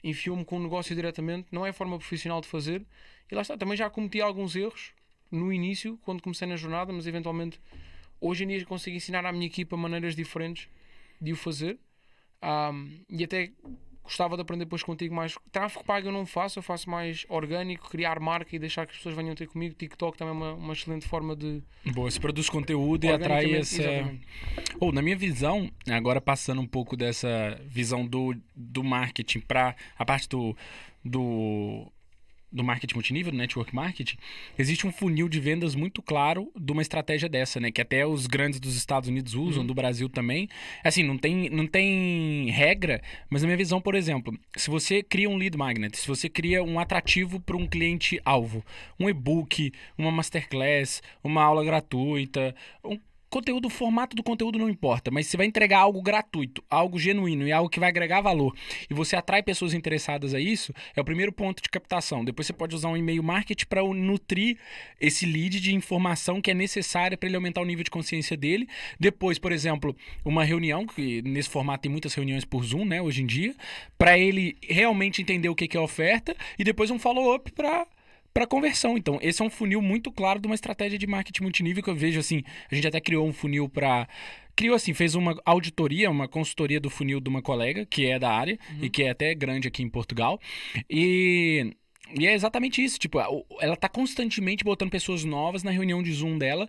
enfiou-me com um negócio diretamente, não é a forma profissional de fazer. E lá está, também já cometi alguns erros no início, quando comecei na jornada, mas eventualmente hoje em dia consigo ensinar à minha equipa maneiras diferentes de o fazer. E até gostava de aprender depois contigo mais. Tráfego pago eu não faço, eu faço mais orgânico, criar marca e deixar que as pessoas venham ter comigo. TikTok também é uma excelente forma de... Boa, se produz conteúdo e atrai essa... Exatamente. Na minha visão, agora passando um pouco dessa visão do marketing para a parte do marketing multinível, do network marketing, existe um funil de vendas muito claro de uma estratégia dessa, né? Que até os grandes dos Estados Unidos usam, do Brasil também. Assim, não tem regra, mas na minha visão, por exemplo, se você cria um lead magnet, se você cria um atrativo para um cliente-alvo, um e-book, uma masterclass, uma aula gratuita, conteúdo, o formato do conteúdo não importa, mas você vai entregar algo gratuito, algo genuíno e algo que vai agregar valor, e você atrai pessoas interessadas a isso, é o primeiro ponto de captação. Depois você pode usar um e-mail marketing para nutrir esse lead de informação que é necessária para ele aumentar o nível de consciência dele. Depois, por exemplo, uma reunião, que nesse formato tem muitas reuniões por Zoom, né, hoje em dia, para ele realmente entender o que é a oferta, e depois um follow-up para conversão. Então, esse é um funil muito claro de uma estratégia de marketing multinível que eu vejo assim. A gente até criou um funil fez uma auditoria, uma consultoria do funil de uma colega que é da área e que é até grande aqui em Portugal. E é exatamente isso. Tipo, ela tá constantemente botando pessoas novas na reunião de Zoom dela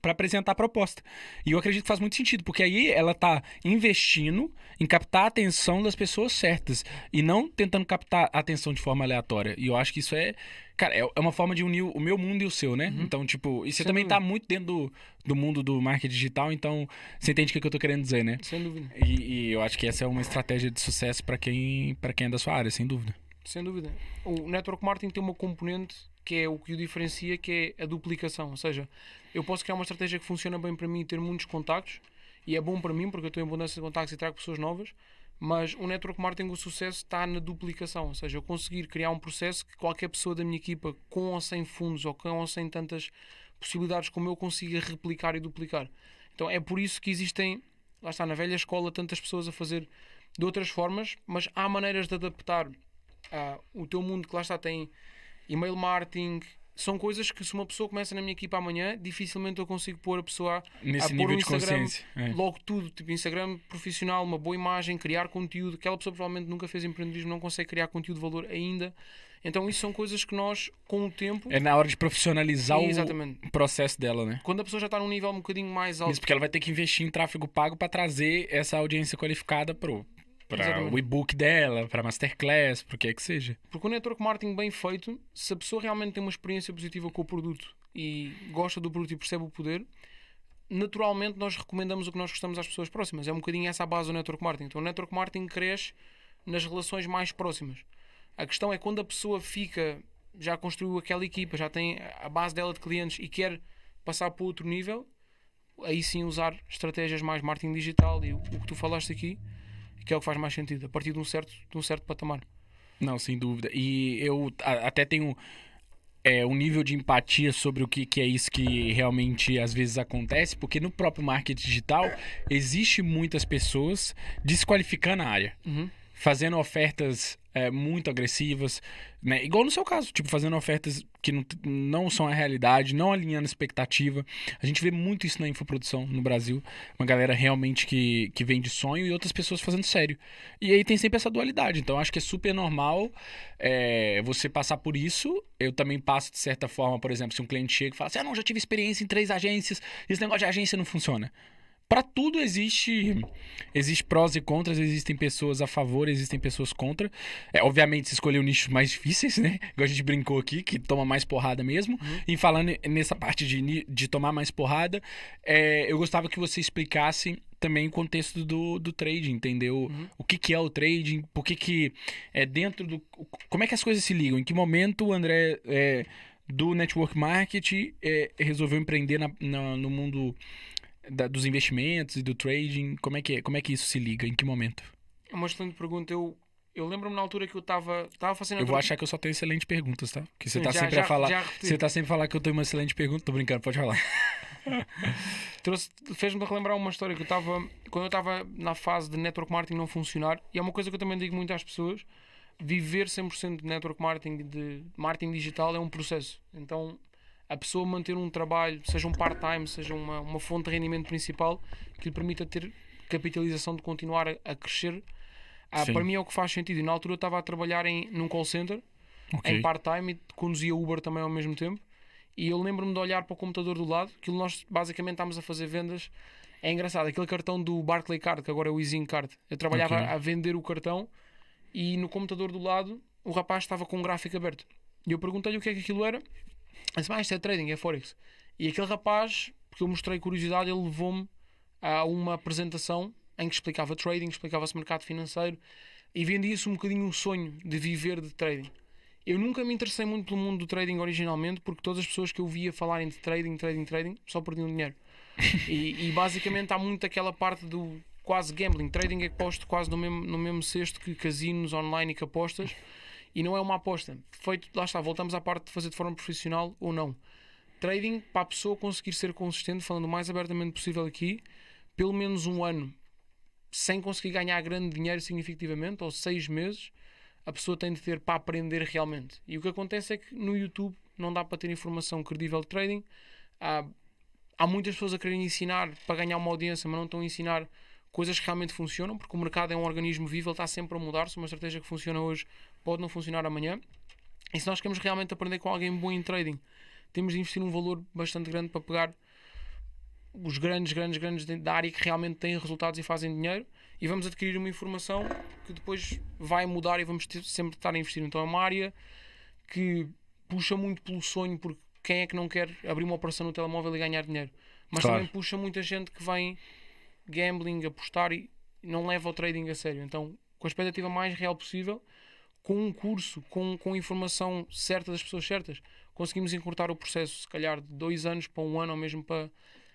para apresentar a proposta. E eu acredito que faz muito sentido, porque aí ela tá investindo em captar a atenção das pessoas certas e não tentando captar a atenção de forma aleatória. E eu acho que isso cara, é uma forma de unir o meu mundo e o seu, né? Então, tipo, e você também tá muito dentro do mundo do marketing digital, então você entende o que eu tô querendo dizer, né? Sem dúvida. E eu acho que essa é uma estratégia de sucesso para quem é da sua área, sem dúvida. Sem dúvida. O network marketing tem uma componente que é o que o diferencia, que é a duplicação. Ou seja, eu posso criar uma estratégia que funciona bem para mim e ter muitos contactos, e é bom para mim porque eu estou em abundância de contactos e trago pessoas novas, mas o network marketing, o sucesso está na duplicação. Ou seja, eu conseguir criar um processo que qualquer pessoa da minha equipa, com ou sem fundos, ou com ou sem tantas possibilidades como eu, consiga replicar e duplicar. Então é por isso que existem, lá está, na velha escola, tantas pessoas a fazer de outras formas, mas há maneiras de adaptar o teu mundo, que lá está, tem email marketing. São coisas que, se uma pessoa começa na minha equipa amanhã, dificilmente eu consigo pôr a pessoa nesse a pôr nível um de Instagram, consciência. logo tudo, tipo Instagram profissional, uma boa imagem, criar conteúdo. Aquela pessoa provavelmente nunca fez empreendedorismo, não consegue criar conteúdo de valor ainda. Então isso são coisas que nós, com o tempo... É na hora de profissionalizar Exatamente. o processo dela, né? Quando a pessoa já está num nível um bocadinho mais alto... Isso porque ela vai ter que investir em tráfego pago para trazer essa audiência qualificada para o e-book dela, para masterclass, para o que é que seja. Porque o network marketing bem feito, se a pessoa realmente tem uma experiência positiva com o produto e gosta do produto e percebe o poder, naturalmente nós recomendamos o que nós gostamos às pessoas próximas. É um bocadinho essa a base do network marketing. Então o network marketing cresce nas relações mais próximas. A questão é quando a pessoa já construiu aquela equipa, já tem a base dela de clientes e quer passar para outro nível, aí sim usar estratégias mais marketing digital e o que tu falaste aqui, que é o que faz mais sentido, a partir de um certo patamar. Não, sem dúvida. E eu até tenho um nível de empatia sobre o que é isso que realmente às vezes acontece, porque no próprio marketing digital existe muitas pessoas desqualificando a área. Fazendo ofertas muito agressivas, né? Igual no seu caso, tipo, fazendo ofertas que não são a realidade, não alinhando a expectativa. A gente vê muito isso na infoprodução no Brasil. Uma galera realmente que vende sonho e outras pessoas fazendo sério. E aí tem sempre essa dualidade. Então acho que é super normal você passar por isso. Eu também passo de certa forma, por exemplo, se um cliente chega e fala assim, não, já tive experiência em 3 agências, esse negócio de agência não funciona. Para tudo existe prós e contras, existem pessoas a favor, existem pessoas contra. Obviamente, se escolher o nicho mais difíceis, né? Igual a gente brincou aqui, que toma mais porrada mesmo. E falando nessa parte de tomar mais porrada, eu gostava que você explicasse também o contexto do trading, entendeu? O que é o trading, por que é dentro do... Como é que as coisas se ligam? Em que momento o André... do network marketing resolveu empreender no mundo... dos investimentos e do trading, como é que isso se liga? Em que momento? É uma excelente pergunta. Eu Eu lembro-me na altura que eu estava fazendo... Eu vou achar que eu só tenho excelentes perguntas, tá? Porque você Sim, tá já- sempre já- a falar. já repeti. Você tá sempre a falar que eu tenho uma excelente pergunta. Tô brincando, pode falar. Fez-me relembrar uma história que eu estava... Quando eu estava na fase de network marketing não funcionar, e é uma coisa que eu também digo muito às pessoas, viver 100% de network marketing, de marketing digital, é um processo. Então, a pessoa manter um trabalho, seja um part-time, seja uma fonte de rendimento principal, que lhe permita ter capitalização de continuar a crescer, Sim. para mim é o que faz sentido. E na altura eu estava a trabalhar num call center, Ok. em part-time, e conduzia Uber também ao mesmo tempo. E eu lembro-me de olhar para o computador do lado, que nós basicamente estávamos a fazer vendas. É engraçado, aquele cartão do Barclay Card, que agora é o Easy Card. Eu trabalhava Ok. a vender o cartão e no computador do lado o rapaz estava com um gráfico aberto. E eu perguntei-lhe o que é que aquilo era. Ele disse: isto é trading, é Forex. E aquele rapaz, porque eu mostrei curiosidade, ele levou-me a uma apresentação em que explicava trading, explicava-se mercado financeiro e vendia-se um bocadinho o sonho de viver de trading. Eu nunca me interessei muito pelo mundo do trading originalmente, porque todas as pessoas que eu via falarem de trading só perdiam dinheiro. E basicamente há muito aquela parte do quase gambling. Trading é posto quase no mesmo cesto que casinos online e que apostas, e não é uma aposta. Feito, lá está, voltamos à parte de fazer de forma profissional ou não. Trading, para a pessoa conseguir ser consistente, falando o mais abertamente possível aqui, pelo menos um ano sem conseguir ganhar grande dinheiro significativamente, ou 6 meses, a pessoa tem de ter para aprender realmente. E o que acontece é que no YouTube não dá para ter informação credível de trading. Há muitas pessoas a quererem ensinar para ganhar uma audiência, mas não estão a ensinar coisas que realmente funcionam, porque o mercado é um organismo vivo, ele está sempre a mudar. Se uma estratégia que funciona hoje pode não funcionar amanhã. E se nós queremos realmente aprender com alguém bom em trading, temos de investir um valor bastante grande para pegar os grandes da área que realmente têm resultados e fazem dinheiro, e vamos adquirir uma informação que depois vai mudar e vamos sempre estar a investir. Então é uma área que puxa muito pelo sonho, porque quem é que não quer abrir uma operação no telemóvel e ganhar dinheiro? Mas Claro. também puxa muita gente que vem gambling, apostar e não leva o trading a sério. Então, com a expectativa mais real possível, com um curso, com informação certa das pessoas certas, conseguimos encurtar o processo, se calhar de 2 anos para 1 ano ou mesmo para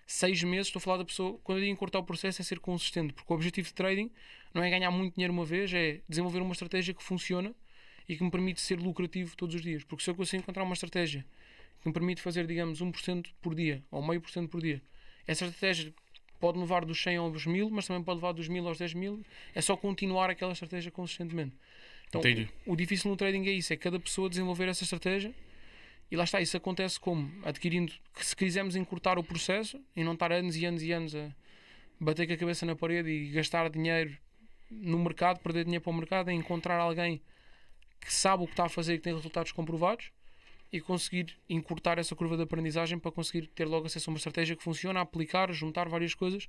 6 meses. Estou a falar da pessoa, quando eu digo encurtar o processo, é ser consistente, porque o objetivo de trading não é ganhar muito dinheiro uma vez, é desenvolver uma estratégia que funciona e que me permite ser lucrativo todos os dias. Porque se eu consigo encontrar uma estratégia que me permite fazer, digamos, 1% por dia ou 0,5% por dia, essa estratégia pode levar dos 100 aos 1000, mas também pode levar dos 1000 aos 10.000. É só continuar aquela estratégia consistentemente. Então, Entendi. o difícil no trading é isso, é cada pessoa desenvolver essa estratégia. E lá está, isso acontece como? Adquirindo, que se quisermos encurtar o processo e não estar anos e anos e anos a bater com a cabeça na parede e gastar dinheiro no mercado, perder dinheiro para o mercado, é encontrar alguém que sabe o que está a fazer e que tem resultados comprovados e conseguir encurtar essa curva de aprendizagem para conseguir ter logo acesso a uma estratégia que funciona, aplicar, juntar várias coisas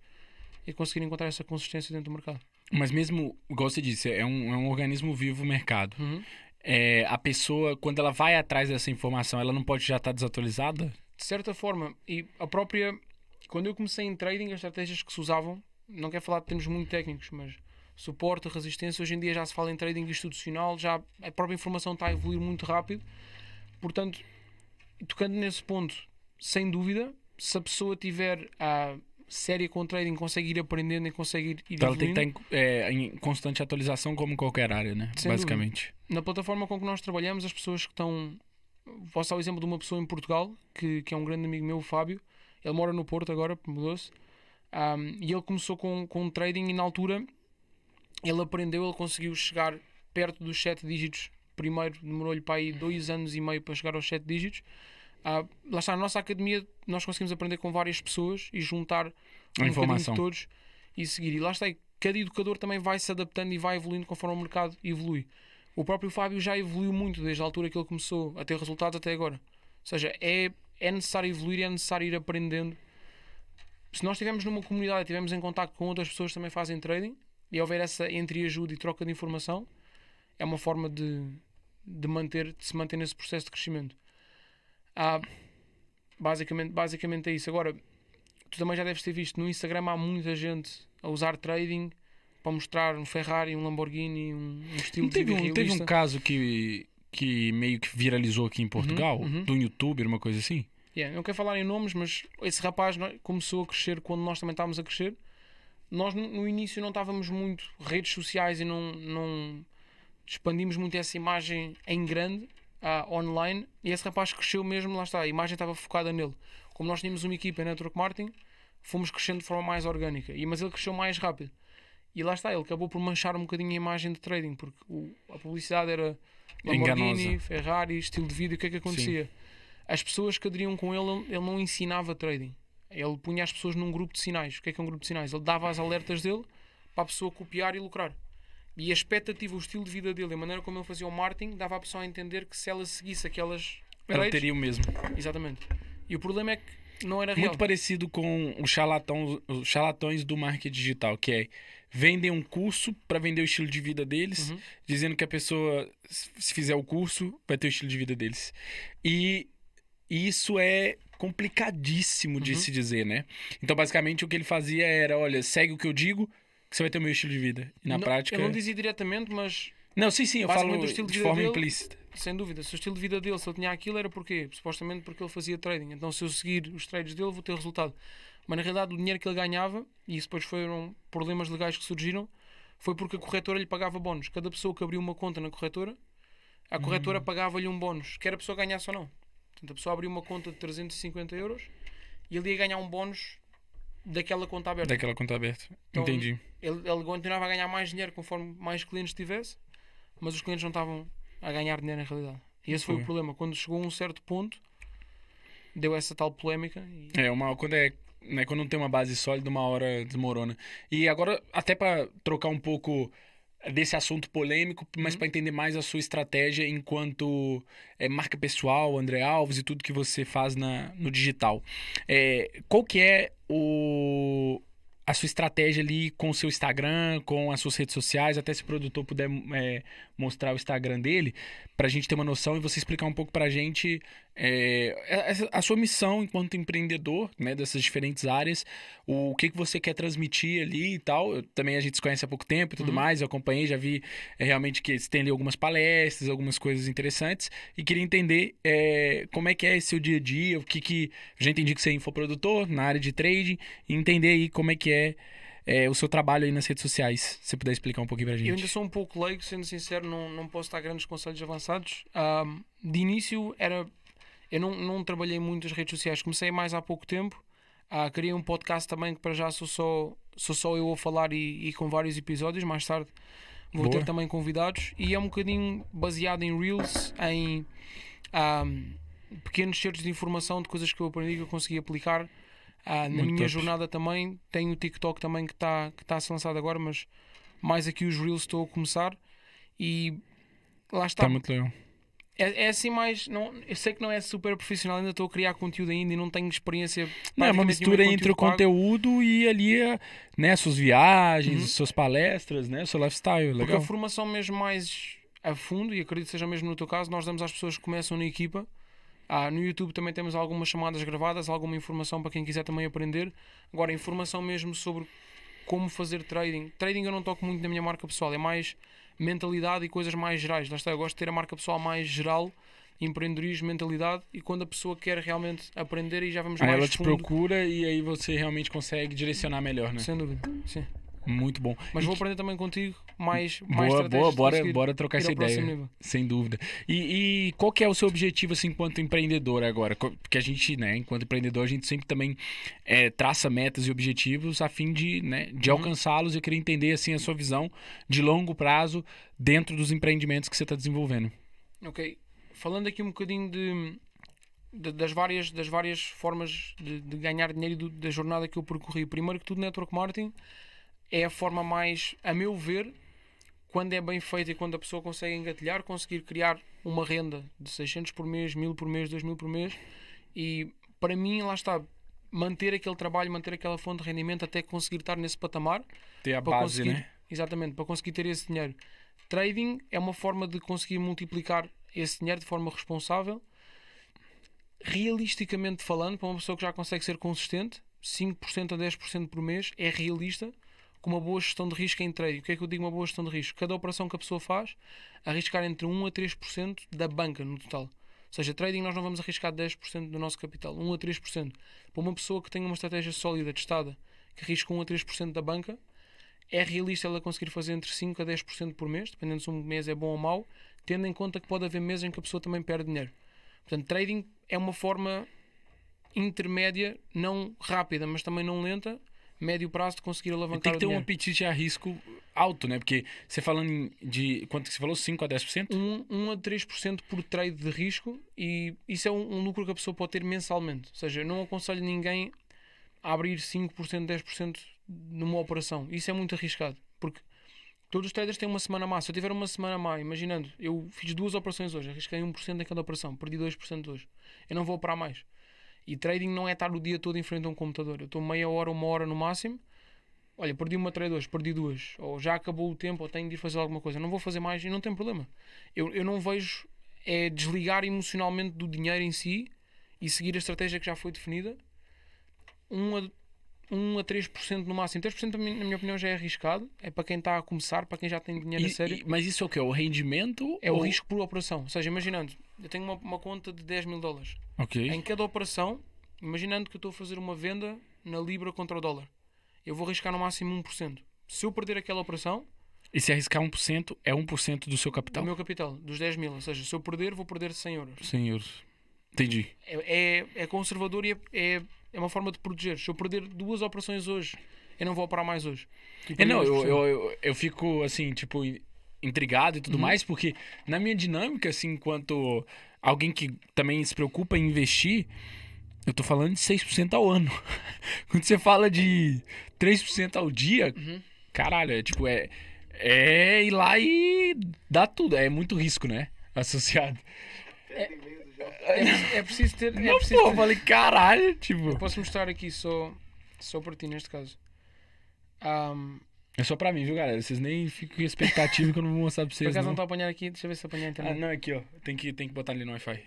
e conseguir encontrar essa consistência dentro do mercado. Mas mesmo, igual você disse, é um organismo vivo o mercado. A pessoa, quando ela vai atrás dessa informação, ela não pode já estar desatualizada? De certa forma, e a própria... Quando eu comecei em trading, as estratégias que se usavam, não quero falar de termos muito técnicos, mas suporte, resistência, hoje em dia já se fala em trading institucional, já a própria informação está a evoluir muito rápido. Portanto, tocando nesse ponto, sem dúvida, se a pessoa tiver a séria com trading, consegue ir aprendendo e consegue ir Então ela tem evoluindo. que estar em constante atualização, como qualquer área, né? Sem Basicamente. Na plataforma com que nós trabalhamos, as pessoas que estão... Posso dar o exemplo de uma pessoa em Portugal, que é um grande amigo meu, o Fábio. Ele mora no Porto agora, mudou-se. E ele começou com trading e na altura ele aprendeu, ele conseguiu chegar perto dos 7 dígitos. Primeiro demorou-lhe para aí 2 anos e meio para chegar aos 7 dígitos. Lá está, na nossa academia nós conseguimos aprender com várias pessoas e juntar um informação de todos e seguir. E lá está, cada educador também vai se adaptando e vai evoluindo conforme o mercado evolui. O próprio Fábio já evoluiu muito desde a altura que ele começou a ter resultados até agora. Ou seja, é necessário evoluir, é necessário ir aprendendo. Se nós estivermos numa comunidade e estivermos em contacto com outras pessoas que também fazem trading e houver essa entreajuda e troca de informação, é uma forma de se manter nesse processo de crescimento. Basicamente é isso. Agora, tu também já deves ter visto no Instagram, há muita gente a usar trading para mostrar um Ferrari, um Lamborghini, um estilo de vida realista. Teve um caso que meio que viralizou aqui em Portugal, de um youtuber, uma coisa assim? Não quero falar em nomes, mas esse rapaz começou a crescer quando nós também estávamos a crescer. Nós no início não estávamos muito redes sociais e não expandimos muito essa imagem em grande, online, e esse rapaz cresceu mesmo, lá está, a imagem estava focada nele. Como nós tínhamos uma equipa em network marketing, fomos crescendo de forma mais orgânica, mas ele cresceu mais rápido. E lá está, ele acabou por manchar um bocadinho a imagem de trading, porque a publicidade era Lamborghini, Enganosa. Ferrari, estilo de vida. E o que é que acontecia? As pessoas que aderiam com ele não ensinava trading. Ele punha as pessoas num grupo de sinais. O que é um grupo de sinais? Ele dava as alertas dele para a pessoa copiar e lucrar. E a expectativa, o estilo de vida dele, a maneira como ele fazia o marketing, dava à pessoa a entender que se ela seguisse aquelas Ela trades... teria o mesmo. Exatamente. E o problema é que não era real. Muito parecido com os charlatões do marketing digital, que é vendem um curso para vender o estilo de vida deles, dizendo que a pessoa, se fizer o curso, vai ter o estilo de vida deles. E isso é complicadíssimo de se dizer, né? Então, basicamente, o que ele fazia era, olha, segue o que eu digo, que você vai ter o meu estilo de vida. E na prática... Ele não dizia diretamente, mas... Não, sim, eu falo o estilo de de vida forma dele, implícita. sem dúvida. Se o estilo de vida dele, se ele tinha aquilo, era porquê? Supostamente porque ele fazia trading. Então, se eu seguir os trades dele, vou ter resultado. Mas, na realidade, o dinheiro que ele ganhava, e isso depois foram problemas legais que surgiram, foi porque a corretora lhe pagava bónus. Cada pessoa que abriu uma conta na corretora, a corretora pagava-lhe um bónus, quer a pessoa ganhasse ou não. Portanto, a pessoa abriu uma conta de 350 euros e ele ia ganhar um bónus daquela conta aberta. Então, entendi. Ele continuava a ganhar mais dinheiro conforme mais clientes tivesse, mas os clientes não estavam a ganhar dinheiro na realidade. E esse foi o problema. Quando chegou a um certo ponto, deu essa tal polémica. Quando não tem uma base sólida, uma hora desmorona. E agora, até para trocar um pouco desse assunto polêmico, mas para entender mais a sua estratégia enquanto marca pessoal, André Alves e tudo que você faz no digital. Qual que é a sua estratégia ali com o seu Instagram, com as suas redes sociais, até se o produtor puder mostrar o Instagram dele, pra gente ter uma noção e você explicar um pouco pra gente a sua missão enquanto empreendedor, né, dessas diferentes áreas, o que você quer transmitir ali e tal. Também a gente se conhece há pouco tempo e tudo mais, eu acompanhei, já vi realmente que você tem ali algumas palestras, algumas coisas interessantes, e queria entender como é que é esse seu dia a dia, já entendi que você é infoprodutor na área de trading, e entender aí como é que é o seu trabalho aí nas redes sociais. Se você puder explicar um pouquinho pra gente. Eu ainda sou um pouco leigo, sendo sincero, não posso dar grandes conselhos avançados. De início, eu não trabalhei muito as redes sociais, comecei mais há pouco tempo. Criei um podcast também que para já sou só eu a falar e com vários episódios. Mais tarde vou ter também convidados. E é um bocadinho baseado em Reels, em pequenos certos de informação de coisas que eu aprendi que eu consegui aplicar. Na minha jornada também. Tenho o TikTok também que está a ser lançado agora, mas mais aqui os Reels estou a começar. E lá está. Está muito legal. É assim mais... eu sei que não é super profissional, ainda estou a criar conteúdo ainda e não tenho experiência... Não, é uma mistura entre o conteúdo e ali as suas viagens, as suas palestras, né, o seu lifestyle. Legal. Porque a formação mesmo mais a fundo, e acredito que seja mesmo no teu caso, nós damos às pessoas que começam na equipa. No YouTube também temos algumas chamadas gravadas, alguma informação para quem quiser também aprender. Agora, informação mesmo sobre como fazer trading. Trading eu não toco muito na minha marca pessoal, é mais mentalidade e coisas mais gerais. Lá está, eu gosto de ter a marca pessoal mais geral, empreendedorismo, mentalidade, e quando a pessoa quer realmente aprender, e já vamos mais ela te fundo. procura e aí você realmente consegue direcionar melhor, né? Sem dúvida, sim. Muito bom. Mas vou aprender também contigo mais bora trocar essa ideia. Sem dúvida. E qual que é o seu objetivo assim, enquanto empreendedor agora? Porque a gente, né, enquanto empreendedor, a gente sempre também traça metas e objetivos a fim de alcançá-los. Eu queria entender assim, a sua visão de longo prazo dentro dos empreendimentos que você está desenvolvendo. Ok. Falando aqui um bocadinho das várias formas de ganhar dinheiro da jornada que eu percorri. Primeiro que tudo, network marketing é a forma mais, a meu ver, quando é bem feita e quando a pessoa consegue engatilhar, conseguir criar uma renda de 600 por mês, 1000 por mês, 2000 por mês, e para mim, lá está, manter aquele trabalho, manter aquela fonte de rendimento até conseguir estar nesse patamar. Ter a base, né? Exatamente, para conseguir ter esse dinheiro. Trading é uma forma de conseguir multiplicar esse dinheiro de forma responsável. Realisticamente falando, para uma pessoa que já consegue ser consistente, 5% a 10% por mês é realista, com uma boa gestão de risco em trade. O que é que eu digo uma boa gestão de risco? Cada operação que a pessoa faz, arriscar entre 1 a 3% da banca no total. Ou seja, trading nós não vamos arriscar 10% do nosso capital, 1 a 3%. Para uma pessoa que tenha uma estratégia sólida, testada, que arrisca 1 a 3% da banca, é realista ela conseguir fazer entre 5% a 10% por mês, dependendo se um mês é bom ou mau, tendo em conta que pode haver meses em que a pessoa também perde dinheiro. Portanto, trading é uma forma intermédia, não rápida, mas também não lenta, médio prazo, de conseguir E alavancar tem que o ter um dinheiro. apetite a risco alto, né? Porque você falando de... Quanto que você falou? 5 a 10%? 1 a 3% por trade de risco, e isso é um lucro que a pessoa pode ter mensalmente. Ou seja, eu não aconselho ninguém a abrir 5%, 10% numa operação. Isso é muito arriscado, porque todos os traders têm uma semana má. Se eu tiver uma semana má, imaginando, eu fiz 2 operações hoje, arrisquei 1% em cada operação, perdi 2% hoje. Eu não vou operar mais. E trading não é estar o dia todo em frente a um computador. Eu estou meia hora, 1 hora no máximo. Olha, perdi uma trade hoje, perdi 2. Ou já acabou o tempo, ou tenho de ir fazer alguma coisa. Não vou fazer mais e não tem problema. Eu não vejo desligar emocionalmente do dinheiro em si e seguir a estratégia que já foi definida. 1 a 3% no máximo. 3% na minha opinião já é arriscado. É para quem está a começar, para quem já tem dinheiro a sério. Mas isso é o quê? O rendimento? É o risco por operação. Ou seja, imaginando, eu tenho uma conta de $10.000. Ok. Em cada operação, imaginando que eu estou a fazer uma venda na Libra contra o dólar, eu vou arriscar no máximo 1%. Se eu perder aquela operação, E se arriscar 1%, é 1% do seu do capital? meu capital, dos 10.000, ou seja, se eu perder, vou perder 100 euros. 100 euros. Entendi. É conservador e é uma forma de proteger. Se eu perder 2 operações hoje, eu não vou operar mais hoje. E perdi Não, 2%. eu fico, assim, tipo, intrigado e tudo mais, porque na minha dinâmica, assim, enquanto alguém que também se preocupa em investir, eu tô falando de 6% ao ano. Quando você fala de 3% ao dia, caralho, é tipo, é ir lá e dar tudo. É muito risco, né? Associado. É preciso ter. Não, pô, eu falei, caralho, tipo. Eu posso mostrar aqui só para ti neste caso. É só pra mim, viu, galera? Vocês nem ficam com expectativa que eu não vou mostrar pra Por vocês, acaso não não. estou a apanhar aqui, deixa eu ver se apanhar a Ah, internet. não, aqui, ó. Tem que botar ali no Wi-Fi. Ok.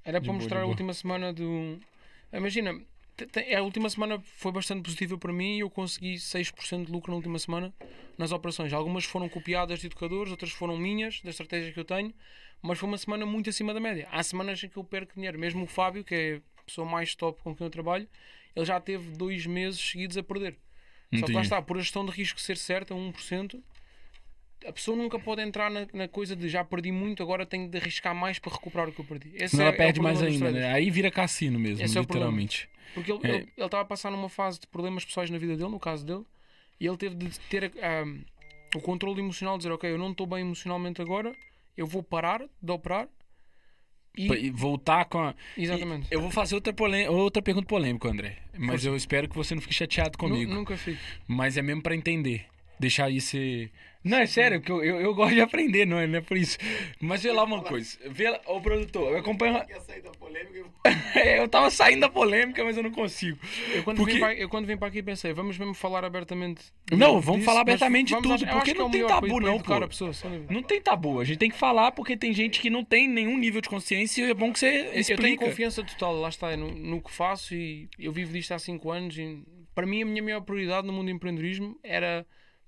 Era De para boa, mostrar de a boa. última semana do. Imagina, a última semana foi bastante positiva para mim e eu consegui 6% de lucro na última semana nas operações. Algumas foram copiadas de educadores, outras foram minhas, da estratégia que eu tenho, mas foi uma semana muito acima da média. Há semanas em que eu perco dinheiro. Mesmo o Fábio, que é a pessoa mais top com quem eu trabalho, ele já teve 2 meses seguidos a perder. Só que lá Entendi. está, por a gestão de risco ser certa, 1%, a pessoa nunca pode entrar na coisa de já perdi muito, agora tenho de arriscar mais para recuperar o que eu perdi. Esse Senão ela o perde problema mais dos ainda, traders. né? Aí vira cassino mesmo, Esse é o problema. literalmente. Porque ele estava a passar numa fase de problemas pessoais na vida dele, no caso dele, e ele teve de ter o controle emocional, de dizer, ok, eu não estou bem emocionalmente agora, eu vou parar de operar E voltar com a... Exatamente. Eu vou fazer outra pergunta polêmica, André. Mas eu espero que você não fique chateado comigo. Nunca fico. Mas é mesmo pra entender. Deixar isso ser... Não, é sério, porque eu gosto de aprender, não é por isso. Mas vê lá uma coisa. Vê lá, ô produtor, eu acompanho... Quer sair da polêmica? Eu tava saindo da polêmica, mas eu não consigo. Eu quando vim para aqui pensei, vamos mesmo falar abertamente. Não, vamos disso, falar mas abertamente de vamos tudo, eu acho porque que é não o tem melhor tabu para não, educar pô. a pessoa, sem dúvida. Não tem tabu, a gente tem que falar porque tem gente que não tem nenhum nível de consciência e é bom que você Eu tenho explica. confiança total, lá está, no que faço, e eu vivo disto há 5 anos e para mim a minha maior prioridade no mundo do empreendedorismo era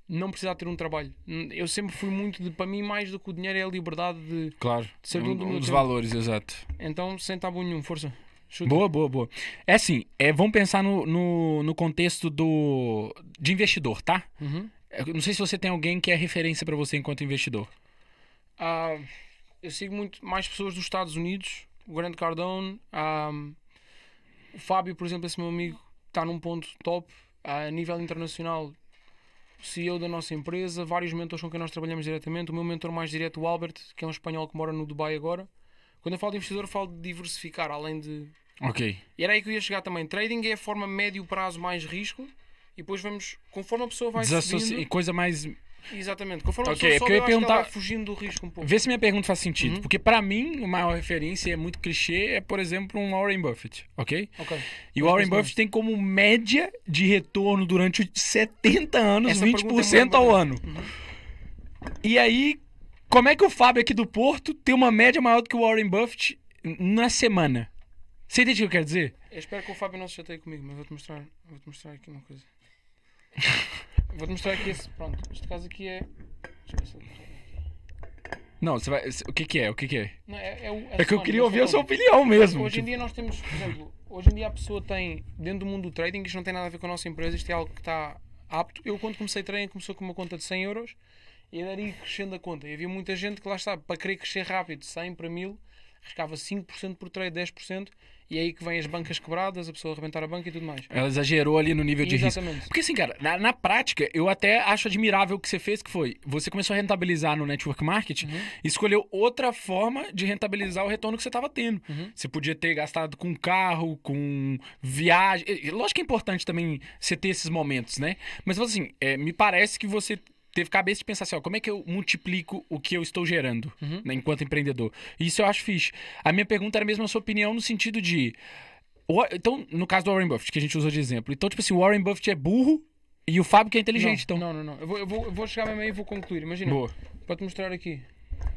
não precisar ter um trabalho. Eu sempre fui muito de, para mim, mais do que o dinheiro é a liberdade de Claro, ser é dono do meu dos tempo. valores, exato. Então, sem tabu nenhum, força. Chuta. Boa. É assim, vamos pensar no contexto de investidor, tá? Uhum. Eu não sei se você tem alguém que é referência pra você enquanto investidor. Eu sigo muito mais pessoas dos Estados Unidos, o Grant Cardone, o Fábio, por exemplo, esse meu amigo, está num ponto top. A nível internacional, o CEO da nossa empresa, vários mentores com quem nós trabalhamos diretamente. O meu mentor mais direto, o Albert, que é um espanhol que mora no Dubai agora. Quando eu falo de investidor, eu falo de diversificar, além de... Ok. E era aí que eu ia chegar também. Trading é a forma médio prazo mais risco, e depois vamos, conforme a pessoa vai subindo... Coisa mais... Exatamente, conforme a Ok, pessoa é porque sobe, eu eu ia acho que ela perguntar- vai fugindo do risco um pouco. Vê se minha pergunta faz sentido. Uhum. Porque pra mim, a maior referência, é muito clichê, é, por exemplo, um Warren Buffett, ok? Ok. E o Mas Warren pensa Buffett tem como média de retorno durante os 70 anos, Essa pergunta é 20% muito ao boa. ano. E aí, como é que o Fábio aqui do Porto tem uma média maior do que o Warren Buffett na semana? Você entende o que eu quero dizer? Eu espero que o Fábio não se chateie comigo, mas vou-te mostrar aqui uma coisa. Vou-te mostrar aqui esse. Pronto, este caso aqui é. Deixa eu ver se eu... Não, você vai... O que que é? O que que é? Não, é É que eu queria ouvir a sua opinião. opinião mesmo. Hoje em tipo. dia nós temos, por exemplo, hoje em dia a pessoa tem, dentro do mundo do trading, isto não tem nada a ver com a nossa empresa, isto é algo que está apto. Eu, quando comecei treino, começou com uma conta de 100 euros e era ir crescendo a conta. E havia muita gente que lá está, para querer crescer rápido, de 100 para 1000, arriscava 5% por trade, 10%, e é aí que vem as bancas quebradas, a pessoa arrebentar a banca e tudo mais. Ela exagerou ali no nível de risco. Exatamente. Porque assim, cara, na prática, eu até acho admirável o que você fez, que foi, você começou a rentabilizar no network marketing e escolheu outra forma de rentabilizar o retorno que você estava tendo. Você podia ter gastado com carro, com viagem. Lógico que é importante também você ter esses momentos, né? Mas assim, me parece que você teve cabeça de pensar assim, ó, como é que eu multiplico o que eu estou gerando, né, enquanto empreendedor? Isso eu acho fixe. A minha pergunta era mesmo a sua opinião no sentido de... Então, no caso do Warren Buffett, que a gente usou de exemplo. Então, tipo assim, o Warren Buffett é burro e o Fábio que é inteligente. Não. Eu vou chegar mesmo aí e vou concluir. Imagina, Boa. para te mostrar aqui.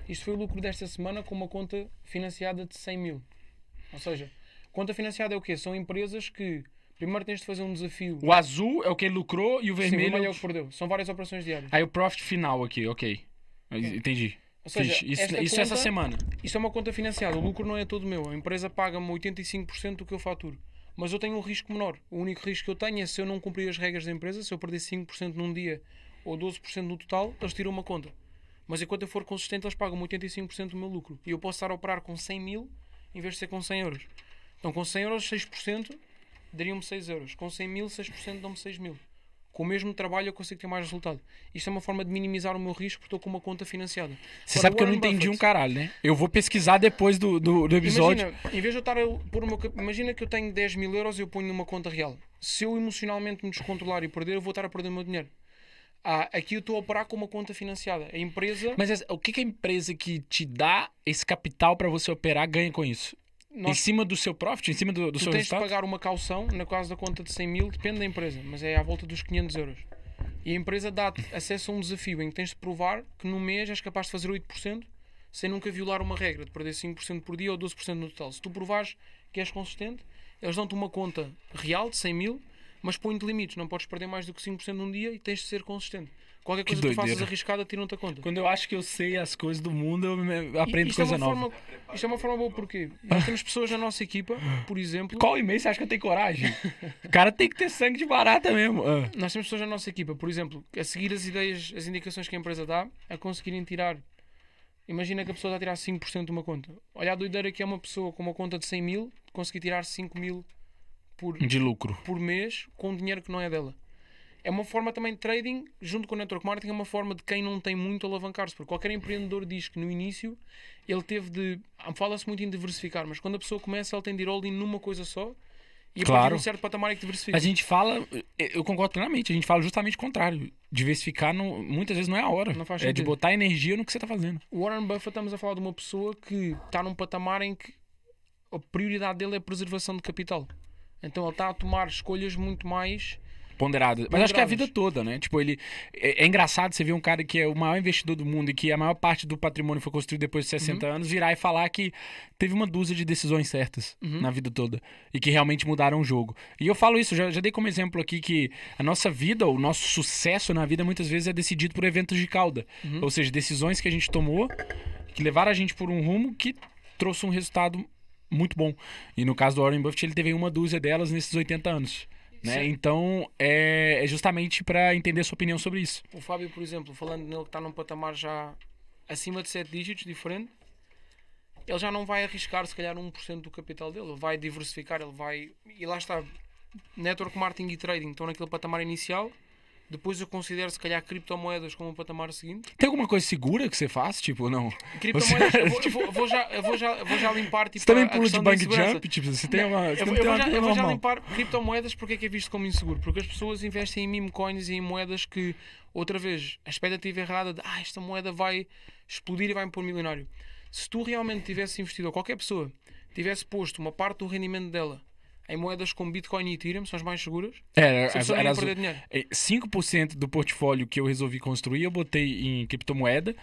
Isto foi o lucro desta semana com uma conta financiada de 100 mil. Ou seja, conta financiada é o quê? São empresas que... Primeiro tens de fazer um desafio. O azul é o que ele lucrou e o vermelho é o que perdeu. São várias operações diárias. Aí o profit final aqui, ok. Entendi. Ou seja, isso essa semana. Isso é uma conta financiada. O lucro não é todo meu. A empresa paga-me 85% do que eu faturo. Mas eu tenho um risco menor. O único risco que eu tenho é se eu não cumprir as regras da empresa, se eu perder 5% num dia ou 12% no total, eles tiram uma conta. Mas enquanto eu for consistente, eles pagam 85% do meu lucro. E eu posso estar a operar com 100 mil em vez de ser com 100 euros. Então com 100 euros, 6% dariam-me 6 euros. Com 100 mil, 6% dão-me 6 mil. Com o mesmo trabalho eu consigo ter mais resultado. Isto é uma forma de minimizar o meu risco porque estou com uma conta financiada. Você sabe que eu não entendi um caralho, né? Eu vou pesquisar depois do episódio. Imagina, em vez de eu estar a pôr o meu... Imagina que eu tenho 10 mil euros e eu ponho numa conta real. Se eu emocionalmente me descontrolar e perder, eu vou estar a perder o meu dinheiro. Aqui eu estou a operar com uma conta financiada. A empresa... Mas o que a empresa que te dá esse capital para você operar ganha com isso? Em cima do seu profit? Em cima do seu resultado? Tu tens de pagar uma caução, na caso da conta de 100 mil, depende da empresa, mas é à volta dos 500 euros. E a empresa dá-te acesso a um desafio em que tens de provar que no mês és capaz de fazer 8% sem nunca violar uma regra, de perder 5% por dia ou 12% no total. Se tu provares que és consistente, eles dão-te uma conta real de 100 mil, mas põem-te limites. Não podes perder mais do que 5% num dia e tens de ser consistente. Qualquer coisa que tu faças arriscada, tiram-te a conta. Quando eu acho que eu sei as coisas do mundo, eu aprendo coisa nova. Isto é uma forma boa porque nós temos pessoas na nossa equipa, por exemplo... Qual e-mail você acha que eu tenho coragem? O cara tem que ter sangue de barata mesmo. Nós temos pessoas na nossa equipa, por exemplo, a seguir as ideias, as indicações que a empresa dá, a conseguirem tirar... Imagina que a pessoa está a tirar 5% de uma conta. Olha a doideira que é uma pessoa com uma conta de 100 mil conseguir tirar 5 mil de lucro por mês com dinheiro que não é dela. É uma forma também de trading, junto com o network marketing, é uma forma de quem não tem muito alavancar-se. Porque qualquer empreendedor diz que no início ele teve de... Fala-se muito em diversificar, mas quando a pessoa começa, ele tem de ir all-in numa coisa só e a partir de um certo patamar é que diversifica. A gente fala, eu concordo plenamente, a gente fala justamente o contrário. Diversificar muitas vezes não é a hora. Não faz sentido. De botar energia no que você está fazendo. O Warren Buffett, estamos a falar de uma pessoa que está num patamar em que a prioridade dele é a preservação de capital. Então ele está a tomar escolhas muito mais... Ponderadas. Mas acho que é a vida toda, né? Tipo, ele... É engraçado você ver um cara que é o maior investidor do mundo e que a maior parte do patrimônio foi construído depois de 60 anos, virar e falar que teve uma dúzia de decisões certas na vida toda e que realmente mudaram o jogo. E eu falo isso, já dei como exemplo aqui que a nossa vida, o nosso sucesso na vida muitas vezes é decidido por eventos de cauda. Ou seja, decisões que a gente tomou que levaram a gente por um rumo que trouxe um resultado muito bom. E no caso do Warren Buffett, ele teve uma dúzia delas nesses 80 anos. Né? Então, é justamente para entender a sua opinião sobre isso. O Fábio, por exemplo, falando nele que está num patamar já acima de 7 dígitos, diferente, ele já não vai arriscar se calhar 1% do capital dele, ele vai diversificar, ele vai... E lá está, network marketing e trading estão naquele patamar inicial. Depois eu considero se calhar criptomoedas como um patamar seguinte. Tem alguma coisa segura que você faz? Tipo, não? Criptomoedas, eu vou já limpar tipo, você também pula de bang jump? Tipo, você tem uma... Eu vou já limpar criptomoedas porque é visto como inseguro. Porque as pessoas investem em meme coins e em moedas que, outra vez, a expectativa errada de esta moeda vai explodir e vai me pôr milionário. Se tu realmente tivesse investido, ou qualquer pessoa tivesse posto uma parte do rendimento dela em moedas como Bitcoin e Ethereum, são as mais seguras. Era 5% do portfólio que eu resolvi construir, eu botei em criptomoeda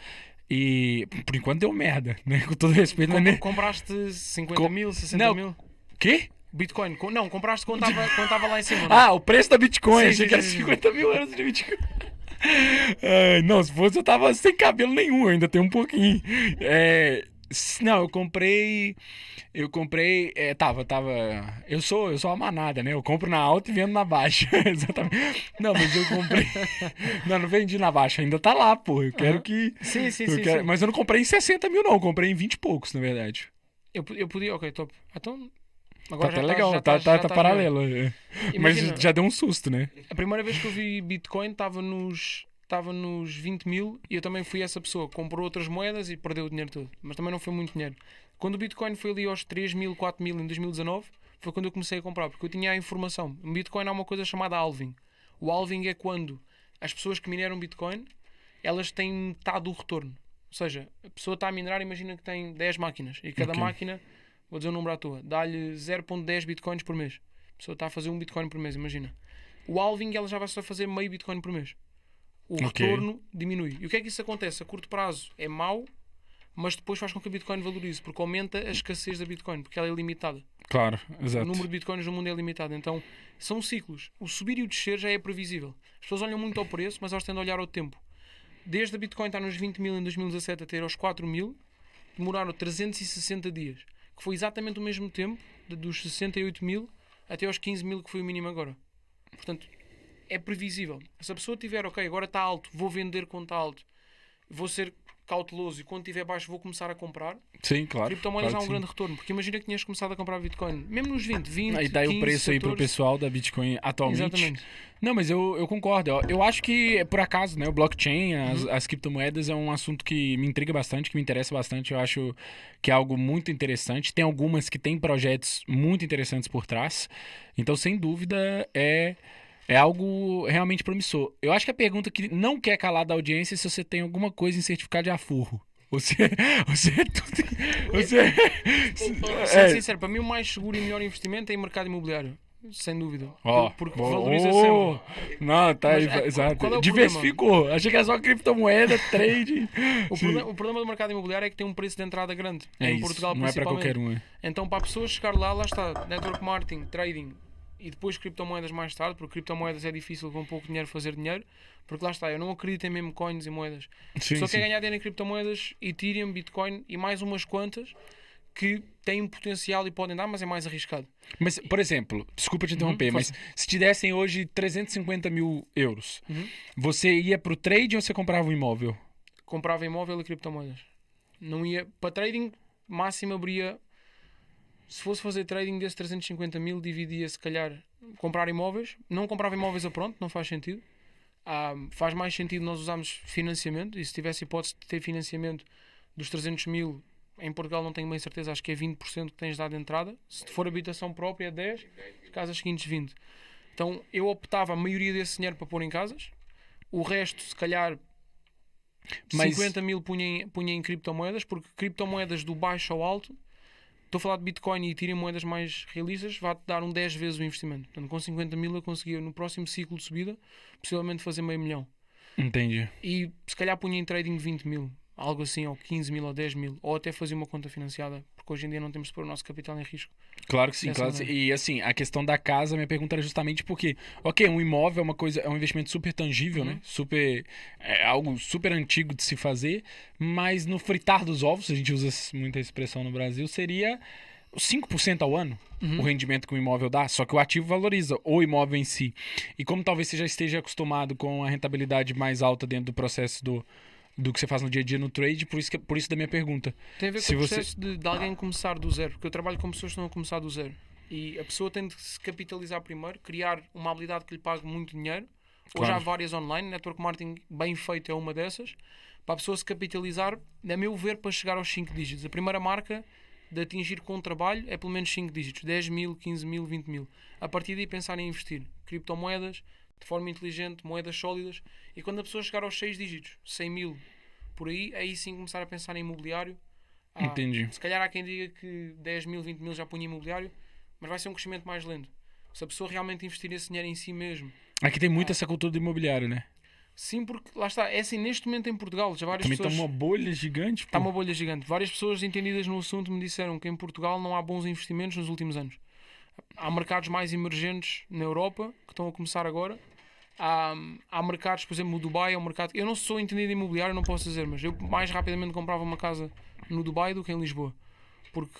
e por enquanto deu merda, né? Com todo respeito. Compraste 50 mil, 60 mil? Quê? Bitcoin? Não, compraste quando estava lá em cima. Não? O preço da Bitcoin, achei que era 50 mil euros de Bitcoin. Não, se fosse eu tava sem cabelo nenhum, eu ainda tenho um pouquinho. Não, eu comprei. Tava. Eu sou uma manada, né? Eu compro na alta e vendo na baixa. Exatamente. Não, mas eu comprei. Não vendi na baixa, ainda tá lá, pô. Eu quero Aham. que. Sim, sim, sim, sim. Mas eu não comprei em 60 mil, não. Eu comprei em 20 e poucos, na verdade. Eu podia, ok, top. Então, Tá agora até legal, tá estás melhor. paralelo. É. Mas Imagina, já deu um susto, né? a primeira vez que eu vi Bitcoin estava nos 20 mil e eu também fui essa pessoa que comprou outras moedas e perdeu o dinheiro todo. Mas também não foi muito dinheiro. Quando o Bitcoin foi ali aos 3 mil, 4 mil em 2019, foi quando eu comecei a comprar, porque eu tinha a informação. O Bitcoin há uma coisa chamada halving. O halving é quando as pessoas que mineram Bitcoin, elas têm metade do retorno. Ou seja, a pessoa está a minerar, imagina que tem 10 máquinas e cada Ok. máquina, vou dizer um número à toa, dá-lhe 0,10 Bitcoins por mês. A pessoa está a fazer um Bitcoin por mês, imagina. O halving ela já vai só fazer meio Bitcoin por mês. O Ok. retorno diminui. E o que é que isso acontece? A curto prazo é mau, mas depois faz com que a Bitcoin valorize, porque aumenta a escassez da Bitcoin, porque ela é limitada. Claro, O exato. número de Bitcoins no mundo é limitado. Então são ciclos. O subir e o descer já é previsível. As pessoas olham muito ao preço, mas elas tendem a olhar ao tempo. Desde a Bitcoin estar nos 20 mil em 2017 até aos 4 mil, demoraram 360 dias, que foi exatamente o mesmo tempo dos 68 mil até aos 15 mil que foi o mínimo agora. Portanto, é previsível. Se a pessoa tiver, ok, agora está alto, vou vender quando está alto, vou ser cauteloso e quando estiver baixo vou começar a comprar, Sim, claro. criptomoedas Claro há que um sim. grande retorno. Porque imagina que tinhas começado a comprar Bitcoin, mesmo nos 20, Aí 20, tá aí o 15, preço aí pro 14. pessoal da Bitcoin atualmente. Exatamente. Não, mas eu concordo. Eu acho que, por acaso, né, o blockchain, Uhum. as criptomoedas é um assunto que me intriga bastante, que me interessa bastante. Eu acho que é algo muito interessante. Tem algumas que têm projetos muito interessantes por trás. Então, sem dúvida, é algo realmente promissor. Eu acho que a pergunta que não quer calar da audiência é se você tem alguma coisa em certificado de aforro. Você, você é tudo. Você. Sendo É, sincero, para mim o mais seguro e melhor investimento é em mercado imobiliário. Sem dúvida. ó, Porque valoriza sempre. oh, não, tá aí, Mas exato. qual é o problema? Diversificou. Achei que era só criptomoeda, trade. O Sim. problema, o problema do mercado imobiliário é que tem um preço de entrada grande. É Em isso, Portugal não é pra qualquer principalmente. um. É. Então para a pessoa chegar lá está. Network marketing, trading e depois criptomoedas mais tarde, porque criptomoedas é difícil com pouco dinheiro fazer dinheiro. Porque lá está, eu não acredito em meme coins e moedas. Se a Sim, pessoa quer sim. ganhar dinheiro em criptomoedas, Ethereum, Bitcoin e mais umas quantas que têm potencial e podem dar, mas é mais arriscado. Mas, por exemplo, desculpa te Uhum, interromper, mas força. se te dessem hoje 350 mil euros, Uhum. você ia pro trade ou você comprava um imóvel? Comprava imóvel e criptomoedas. Não ia para trading, máximo abria. Se fosse fazer trading desses 350 mil, dividia se calhar comprar imóveis. Não comprava imóveis a pronto, não faz sentido. Faz mais sentido nós usarmos financiamento. E se tivesse hipótese de ter financiamento dos 300 mil, em Portugal não tenho bem certeza, acho que é 20% que tens dado de entrada. Se for habitação própria, é 10%, casas seguintes 20%. Então eu optava a maioria desse dinheiro para pôr em casas. O resto, se calhar, Mas, 50 mil punha em criptomoedas, porque criptomoedas do baixo ao alto, estou a falar de Bitcoin e Ethereum, moedas mais realistas, vai-te dar 10 vezes o investimento. Portanto, com 50 mil eu conseguia, no próximo ciclo de subida, possivelmente fazer meio milhão. entendi. E se calhar punha em trading 20 mil, algo assim, ou 15 mil, ou 10 mil, ou até fazia uma conta financiada, porque hoje em dia não temos de pôr o nosso capital em risco Claro que sim, dessa claro que sim. maneira. E assim, a questão da casa, minha pergunta era justamente porque, ok, um imóvel é uma coisa, é um investimento super tangível, né? Uhum. Super, é algo super antigo de se fazer, mas no fritar dos ovos, a gente usa muita expressão no Brasil, seria 5% ao ano o Uhum. rendimento que o imóvel dá, só que o ativo valoriza o imóvel em si. E como talvez você já esteja acostumado com a rentabilidade mais alta dentro do processo do que você faz no dia a dia no trade, por isso da minha pergunta. Tem a ver com Se o você. processo de alguém começar do zero, porque eu trabalho com pessoas que estão a começar do zero. E a pessoa tem de se capitalizar primeiro, criar uma habilidade que lhe pague muito dinheiro. Hoje há Claro. várias online, network marketing bem feito é uma dessas. Para a pessoa se capitalizar, a meu ver, para chegar aos 5 dígitos. A primeira marca de atingir com o trabalho é pelo menos 5 dígitos: 10 mil, 15 mil, 20 mil. A partir daí pensar em investir criptomoedas de forma inteligente, moedas sólidas. E quando a pessoa chegar aos 6 dígitos, 100 mil por aí sim começar a pensar em imobiliário. Entendi. Se calhar há quem diga que 10 mil, 20 mil já punha imobiliário, mas vai ser um crescimento mais lento. Se a pessoa realmente investir esse dinheiro em si mesmo. Aqui tem muito Ah, essa cultura do imobiliário, né? sim, porque lá está, é assim, neste momento em Portugal, já várias Também tá pessoas. uma bolha gigante, Está pô. uma bolha gigante. Várias pessoas entendidas no assunto me disseram que em Portugal não há bons investimentos nos últimos anos. Há mercados mais emergentes na Europa que estão a começar agora Há mercados, por exemplo, o Dubai é um mercado. Eu não sou entendido em imobiliário, não posso dizer, mas eu mais rapidamente comprava uma casa no Dubai do que em Lisboa. Porque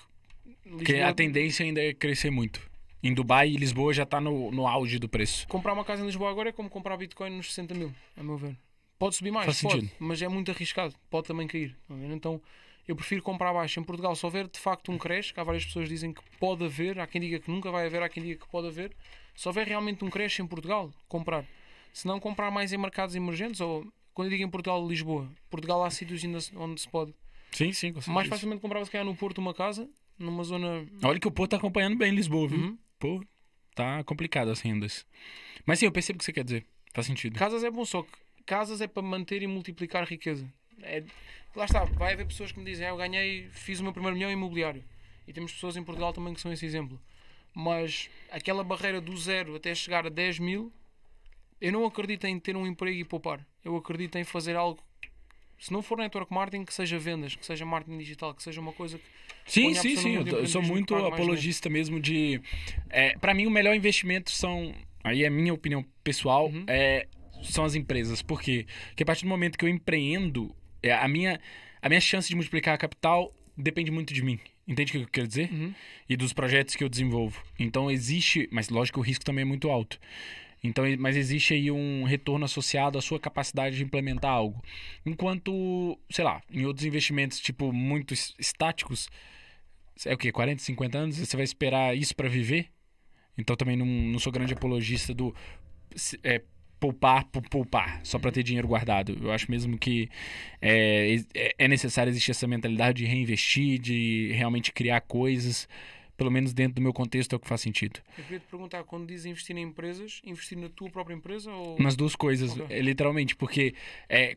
Porque Lisboa, a tendência ainda é crescer muito. Em Dubai e Lisboa já tá no auge do preço. comprar uma casa em Lisboa agora é como comprar Bitcoin nos 60 mil, a meu ver. Pode subir mais, Faz pode, sentido. mas é muito arriscado. Pode também cair. Estão a ver? Então eu prefiro comprar baixo. Em Portugal, se houver de facto um crash, que há várias pessoas que dizem que pode haver, há quem diga que nunca vai haver, há quem diga que pode haver. Se houver realmente um crash em Portugal, comprar. Se não, comprar mais em mercados emergentes, ou quando eu digo em Portugal, Lisboa. Portugal há sítios ainda onde se pode. Sim, sim, com Mais certeza. facilmente comprava se calhar no Porto uma casa, numa zona. Olha que o Pô tá acompanhando bem Lisboa, viu? Uhum. Pô, tá complicado as rendas. Mas sim, eu percebo o que você quer dizer. Faz sentido. Casas é bom, só que casas é para manter e multiplicar riqueza. Lá está, vai haver pessoas que me dizem: eu ganhei, fiz o meu primeiro milhão em imobiliário. E temos pessoas em Portugal também que são esse exemplo. Mas aquela barreira do zero até chegar a 10 mil, eu não acredito em ter um emprego e poupar. Eu acredito em fazer algo, se não for network marketing, que seja vendas, que seja marketing digital, que seja uma coisa que Sim, ponha a sim, pessoa sim. no mundo do Eu sou empreendedorismo muito que pague mais apologista mesmo de. Para mim, o melhor investimento são. Aí é minha opinião pessoal. Uhum. São as empresas. Por quê? Porque a partir do momento que eu empreendo, a minha chance de multiplicar a capital depende muito de mim. Entende o que eu quero dizer? Uhum. E dos projetos que eu desenvolvo. Então existe. Mas lógico que o risco também é muito alto. Então, mas existe aí um retorno associado à sua capacidade de implementar algo. Enquanto, sei lá, em outros investimentos, tipo, muito estáticos, é o quê? 40, 50 anos? Você vai esperar isso para viver? Então também não sou grande apologista do poupar por poupar, só para ter dinheiro guardado. Eu acho mesmo que é necessário existir essa mentalidade de reinvestir, de realmente criar coisas. Pelo menos dentro do meu contexto é o que faz sentido. Eu queria te perguntar, quando dizes investir em empresas, investir na tua própria empresa ou. Nas duas coisas, Ok. literalmente, porque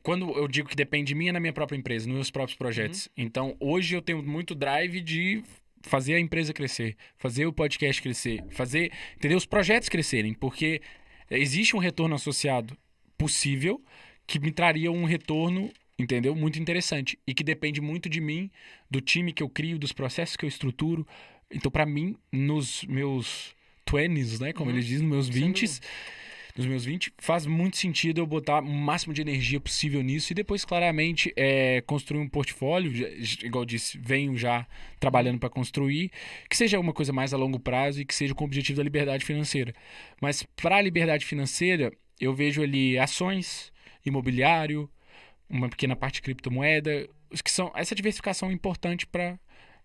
quando eu digo que depende de mim é na minha própria empresa, nos meus próprios projetos. Então, hoje eu tenho muito drive de fazer a empresa crescer, fazer o podcast crescer, fazer, entendeu? Os projetos crescerem, porque existe um retorno associado possível que me traria um retorno, entendeu? Muito interessante e que depende muito de mim, do time que eu crio, dos processos que eu estruturo. Então, para mim, nos meus 20s, né, como eles dizem, nos meus Sem 20s, nos meus 20, faz muito sentido eu botar o máximo de energia possível nisso e depois, claramente, construir um portfólio, igual eu disse, venho já trabalhando para construir, que seja uma coisa mais a longo prazo e que seja com o objetivo da liberdade financeira. Mas para a liberdade financeira, eu vejo ali ações, imobiliário, uma pequena parte de criptomoeda, que são essa diversificação é importante para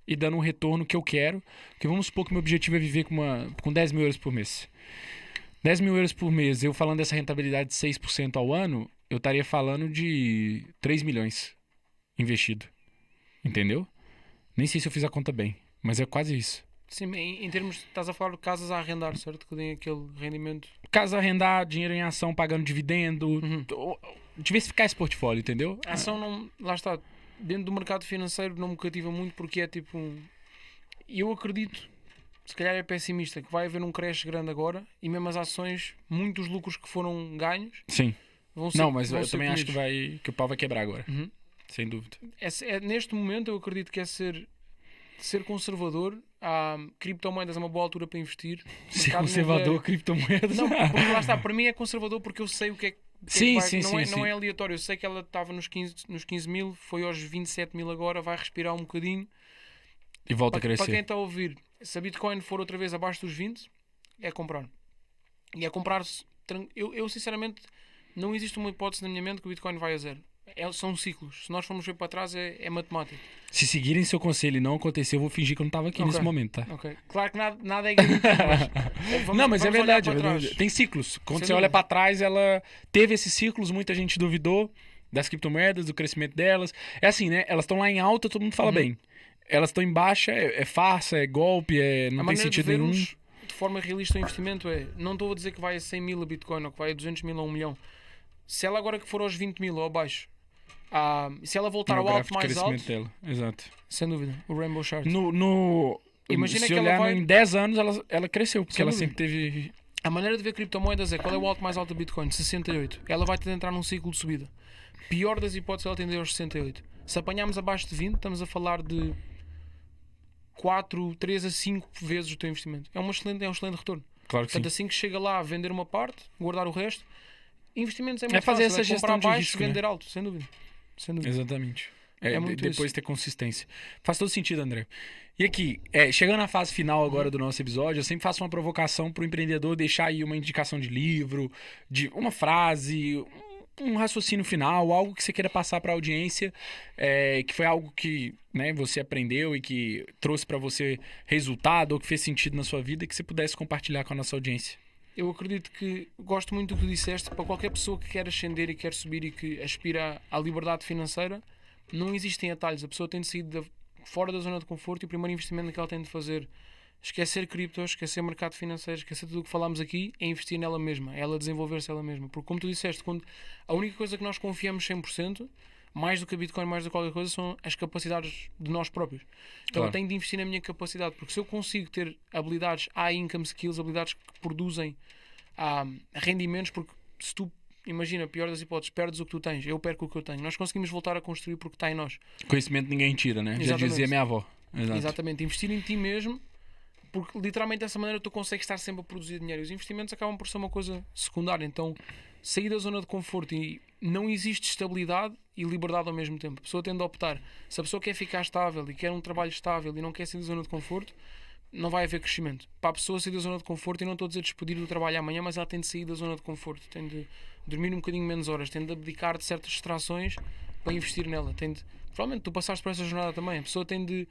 ir dando um retorno que eu quero, porque vamos supor que meu objetivo é viver com 10 mil euros por mês. 10 mil euros por mês, eu falando dessa rentabilidade de 6% ao ano, eu estaria falando de 3 milhões investido. Entendeu? Nem sei se eu fiz a conta bem, mas é quase isso. Sim, em termos. Estás a falar de casas a arrendar, certo? Que deem aquele rendimento. Casa arrendar, dinheiro em ação, pagando dividendo, Uhum. diversificar esse portfólio, entendeu? A ação não. Lá está. Dentro do mercado financeiro não me cativa muito porque é tipo um. Eu acredito, se calhar é pessimista, que vai haver um crash grande agora e mesmo as ações, muitos lucros que foram ganhos Sim. vão ser. Não, mas vão eu ser também acho comidos. que o pau vai quebrar agora. Uhum. Sem dúvida. Neste momento eu acredito que é ser conservador. Criptomoedas é uma boa altura para investir. Ser Mercado conservador, imobiliário- criptomoedas. Não, porque lá está, para mim é conservador porque eu sei o que é que Sim, vai, sim, não, sim, é, sim. não é aleatório. Eu sei que ela estava nos 15 mil, foi aos 27 mil agora, vai respirar um bocadinho. E volta a Para quem crescer. está a ouvir, se a Bitcoin for outra vez abaixo dos 20, é comprar. E é comprar-se. Eu sinceramente não existe uma hipótese na minha mente que o Bitcoin vai a zero. São ciclos. Se nós formos ver para trás, é matemática. Se seguirem seu conselho e não acontecer, eu vou fingir que eu não estava aqui Ok. nesse momento, tá? Ok. Claro que nada é garantido, mas Não, mas é vamos olhar verdade, para é verdade. trás. Tem ciclos. Quando Sem você olha dúvida. pra trás, ela teve esses ciclos, muita gente duvidou das criptomoedas, do crescimento delas. É assim, né? Elas estão lá em alta, todo mundo fala Uhum. bem. Elas estão em baixa, é farsa, é golpe, não A tem maneira de sentido nenhum. vermos de forma realista o investimento é, não estou a dizer que vai a 100 mil a Bitcoin ou que vai a 200 mil a 1 milhão. Se ela agora que for aos 20 mil ou abaixo, se ela voltar É o ao alto gráfico de mais alto, crescimento dela. Exato. sem dúvida, o Rainbow Chart. Imagina se que ela olhar vai- em 10 anos, ela cresceu, porque Sem ela dúvida. sempre teve. A maneira de ver criptomoedas é qual é o alto mais alto da Bitcoin? 68. Ela vai ter de entrar num ciclo de subida. Pior das hipóteses, ela tende aos 68. Se apanharmos abaixo de 20, estamos a falar de 4, 3 a 5 vezes o teu investimento. É um excelente retorno. Claro que sim. Portanto, assim que chega lá, vender uma parte, guardar o resto. Investimentos é muito fazer fácil, essa gestão comprar de baixo, risco, né? vender alto, sem dúvida. Sem dúvida. Exatamente. É muito depois ter consistência. Faz todo sentido, André. E aqui, chegando na fase final agora do nosso episódio, eu sempre faço uma provocação para o empreendedor deixar aí uma indicação de livro, de uma frase, um raciocínio final, algo que você queira passar para a audiência, que foi algo que, né, você aprendeu e que trouxe para você resultado ou que fez sentido na sua vida, que você pudesse compartilhar com a nossa audiência. Eu acredito que gosto muito do que tu disseste. Para qualquer pessoa que quer ascender e quer subir e que aspira à liberdade financeira, não existem atalhos. A pessoa tem de sair fora da zona de conforto e o primeiro investimento que ela tem de fazer, esquecer criptos, esquecer mercado financeiro, esquecer tudo o que falámos aqui, é investir nela mesma, é ela desenvolver-se ela mesma. Porque como tu disseste, a única coisa que nós confiamos 100%, mais do que a Bitcoin, mais do que qualquer coisa, são as capacidades de nós próprios. Então Claro. eu tenho de investir na minha capacidade, porque se eu consigo ter habilidades, há income skills, habilidades que produzem rendimentos, porque se tu, imagina, pior das hipóteses, perdes o que tu tens, eu perco o que eu tenho, nós conseguimos voltar a construir porque está em nós. Conhecimento ninguém tira, né? Já Exatamente. dizia minha avó. Exato. Exatamente, investir em ti mesmo, porque literalmente dessa maneira tu consegues estar sempre a produzir dinheiro. Os investimentos acabam por ser uma coisa secundária. Então, sair da zona de conforto, e não existe estabilidade e liberdade ao mesmo tempo. A pessoa tende a optar. Se a pessoa quer ficar estável e quer um trabalho estável e não quer sair da zona de conforto, não vai haver crescimento. Para a pessoa sair da zona de conforto, e não estou a dizer despedir do trabalho amanhã, mas ela tem de sair da zona de conforto, tem de dormir um bocadinho menos horas, tem de abdicar de certas distrações para investir nela. Provavelmente tu passaste por essa jornada também. A pessoa tem de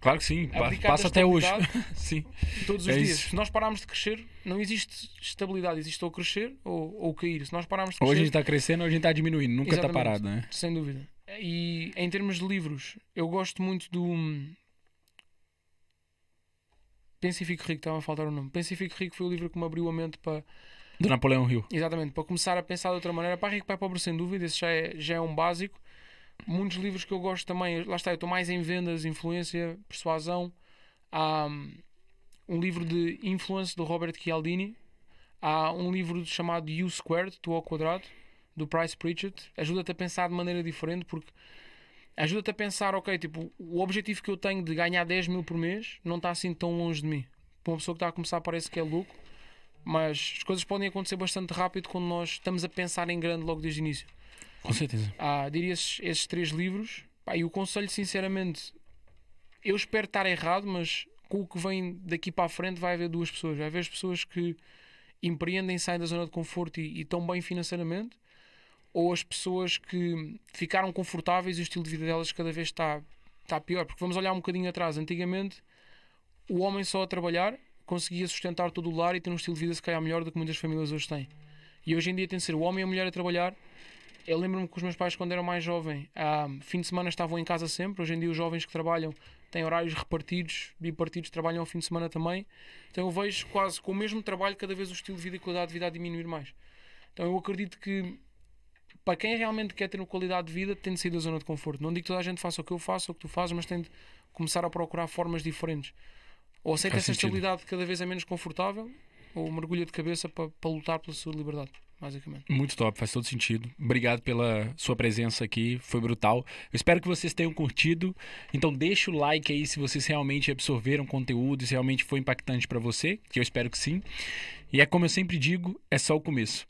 Claro que sim, abdicar passa da até hoje. estabilidade Sim. todos os É dias. isso. Se nós pararmos de crescer, não existe estabilidade, existe ou crescer ou cair. Se nós pararmos de Ou a crescer, gente está crescendo ou a gente está diminuindo, nunca está Exatamente. parado, né? sem dúvida. E em termos de livros, eu gosto muito do Pensa e Fique Rico, estava a faltar o nome. Pensa e Fique Rico foi o livro que me abriu a mente para, Do Napoleão Hill. exatamente, para começar a pensar de outra maneira. Para rico, para pobre, sem dúvida, esse já é um básico. Muitos livros que eu gosto também, lá está, eu estou mais em vendas, influência, persuasão. Há um livro de Influence do Robert Cialdini. Há um livro chamado U Squared, Tu ao quadrado, do Price Pritchett. Ajuda-te a pensar de maneira diferente, porque ajuda-te a pensar, ok, tipo, o objetivo que eu tenho de ganhar 10 mil por mês não está assim tão longe de mim. Para uma pessoa que está a começar parece que é louco, mas as coisas podem acontecer bastante rápido quando nós estamos a pensar em grande logo desde o início. Com certeza. Diria esses 3 livros. E o conselho, sinceramente, eu espero estar errado, mas com o que vem daqui para a frente vai haver 2 pessoas. Vai haver as pessoas que empreendem, saem da zona de conforto e estão bem financeiramente, ou as pessoas que ficaram confortáveis e o estilo de vida delas cada vez está pior. Porque vamos olhar um bocadinho atrás. Antigamente, o homem só a trabalhar conseguia sustentar todo o lar e ter um estilo de vida se calhar melhor do que muitas famílias hoje têm. E hoje em dia tem de ser o homem e a mulher a trabalhar. Eu lembro-me que os meus pais, quando eram mais jovens, fim de semana estavam em casa sempre. Hoje em dia os jovens que trabalham têm horários repartidos, bipartidos, trabalham ao fim de semana também. Então eu vejo quase com o mesmo trabalho cada vez o estilo de vida e a qualidade de vida a diminuir mais. Então eu acredito que para quem realmente quer ter uma qualidade de vida, tem de sair da zona de conforto. Não digo que toda a gente faça o que eu faço ou o que tu fazes, mas tem de começar a procurar formas diferentes. Ou aceita Faz essa sentido. estabilidade cada vez é menos confortável, ou mergulha de cabeça para lutar pela sua liberdade, basicamente. Muito top, faz todo sentido. Obrigado pela sua presença aqui, foi brutal. Eu espero que vocês tenham curtido. Então deixa o like aí se vocês realmente absorveram o conteúdo, se realmente foi impactante para você, que eu espero que sim. E é como eu sempre digo, é só o começo.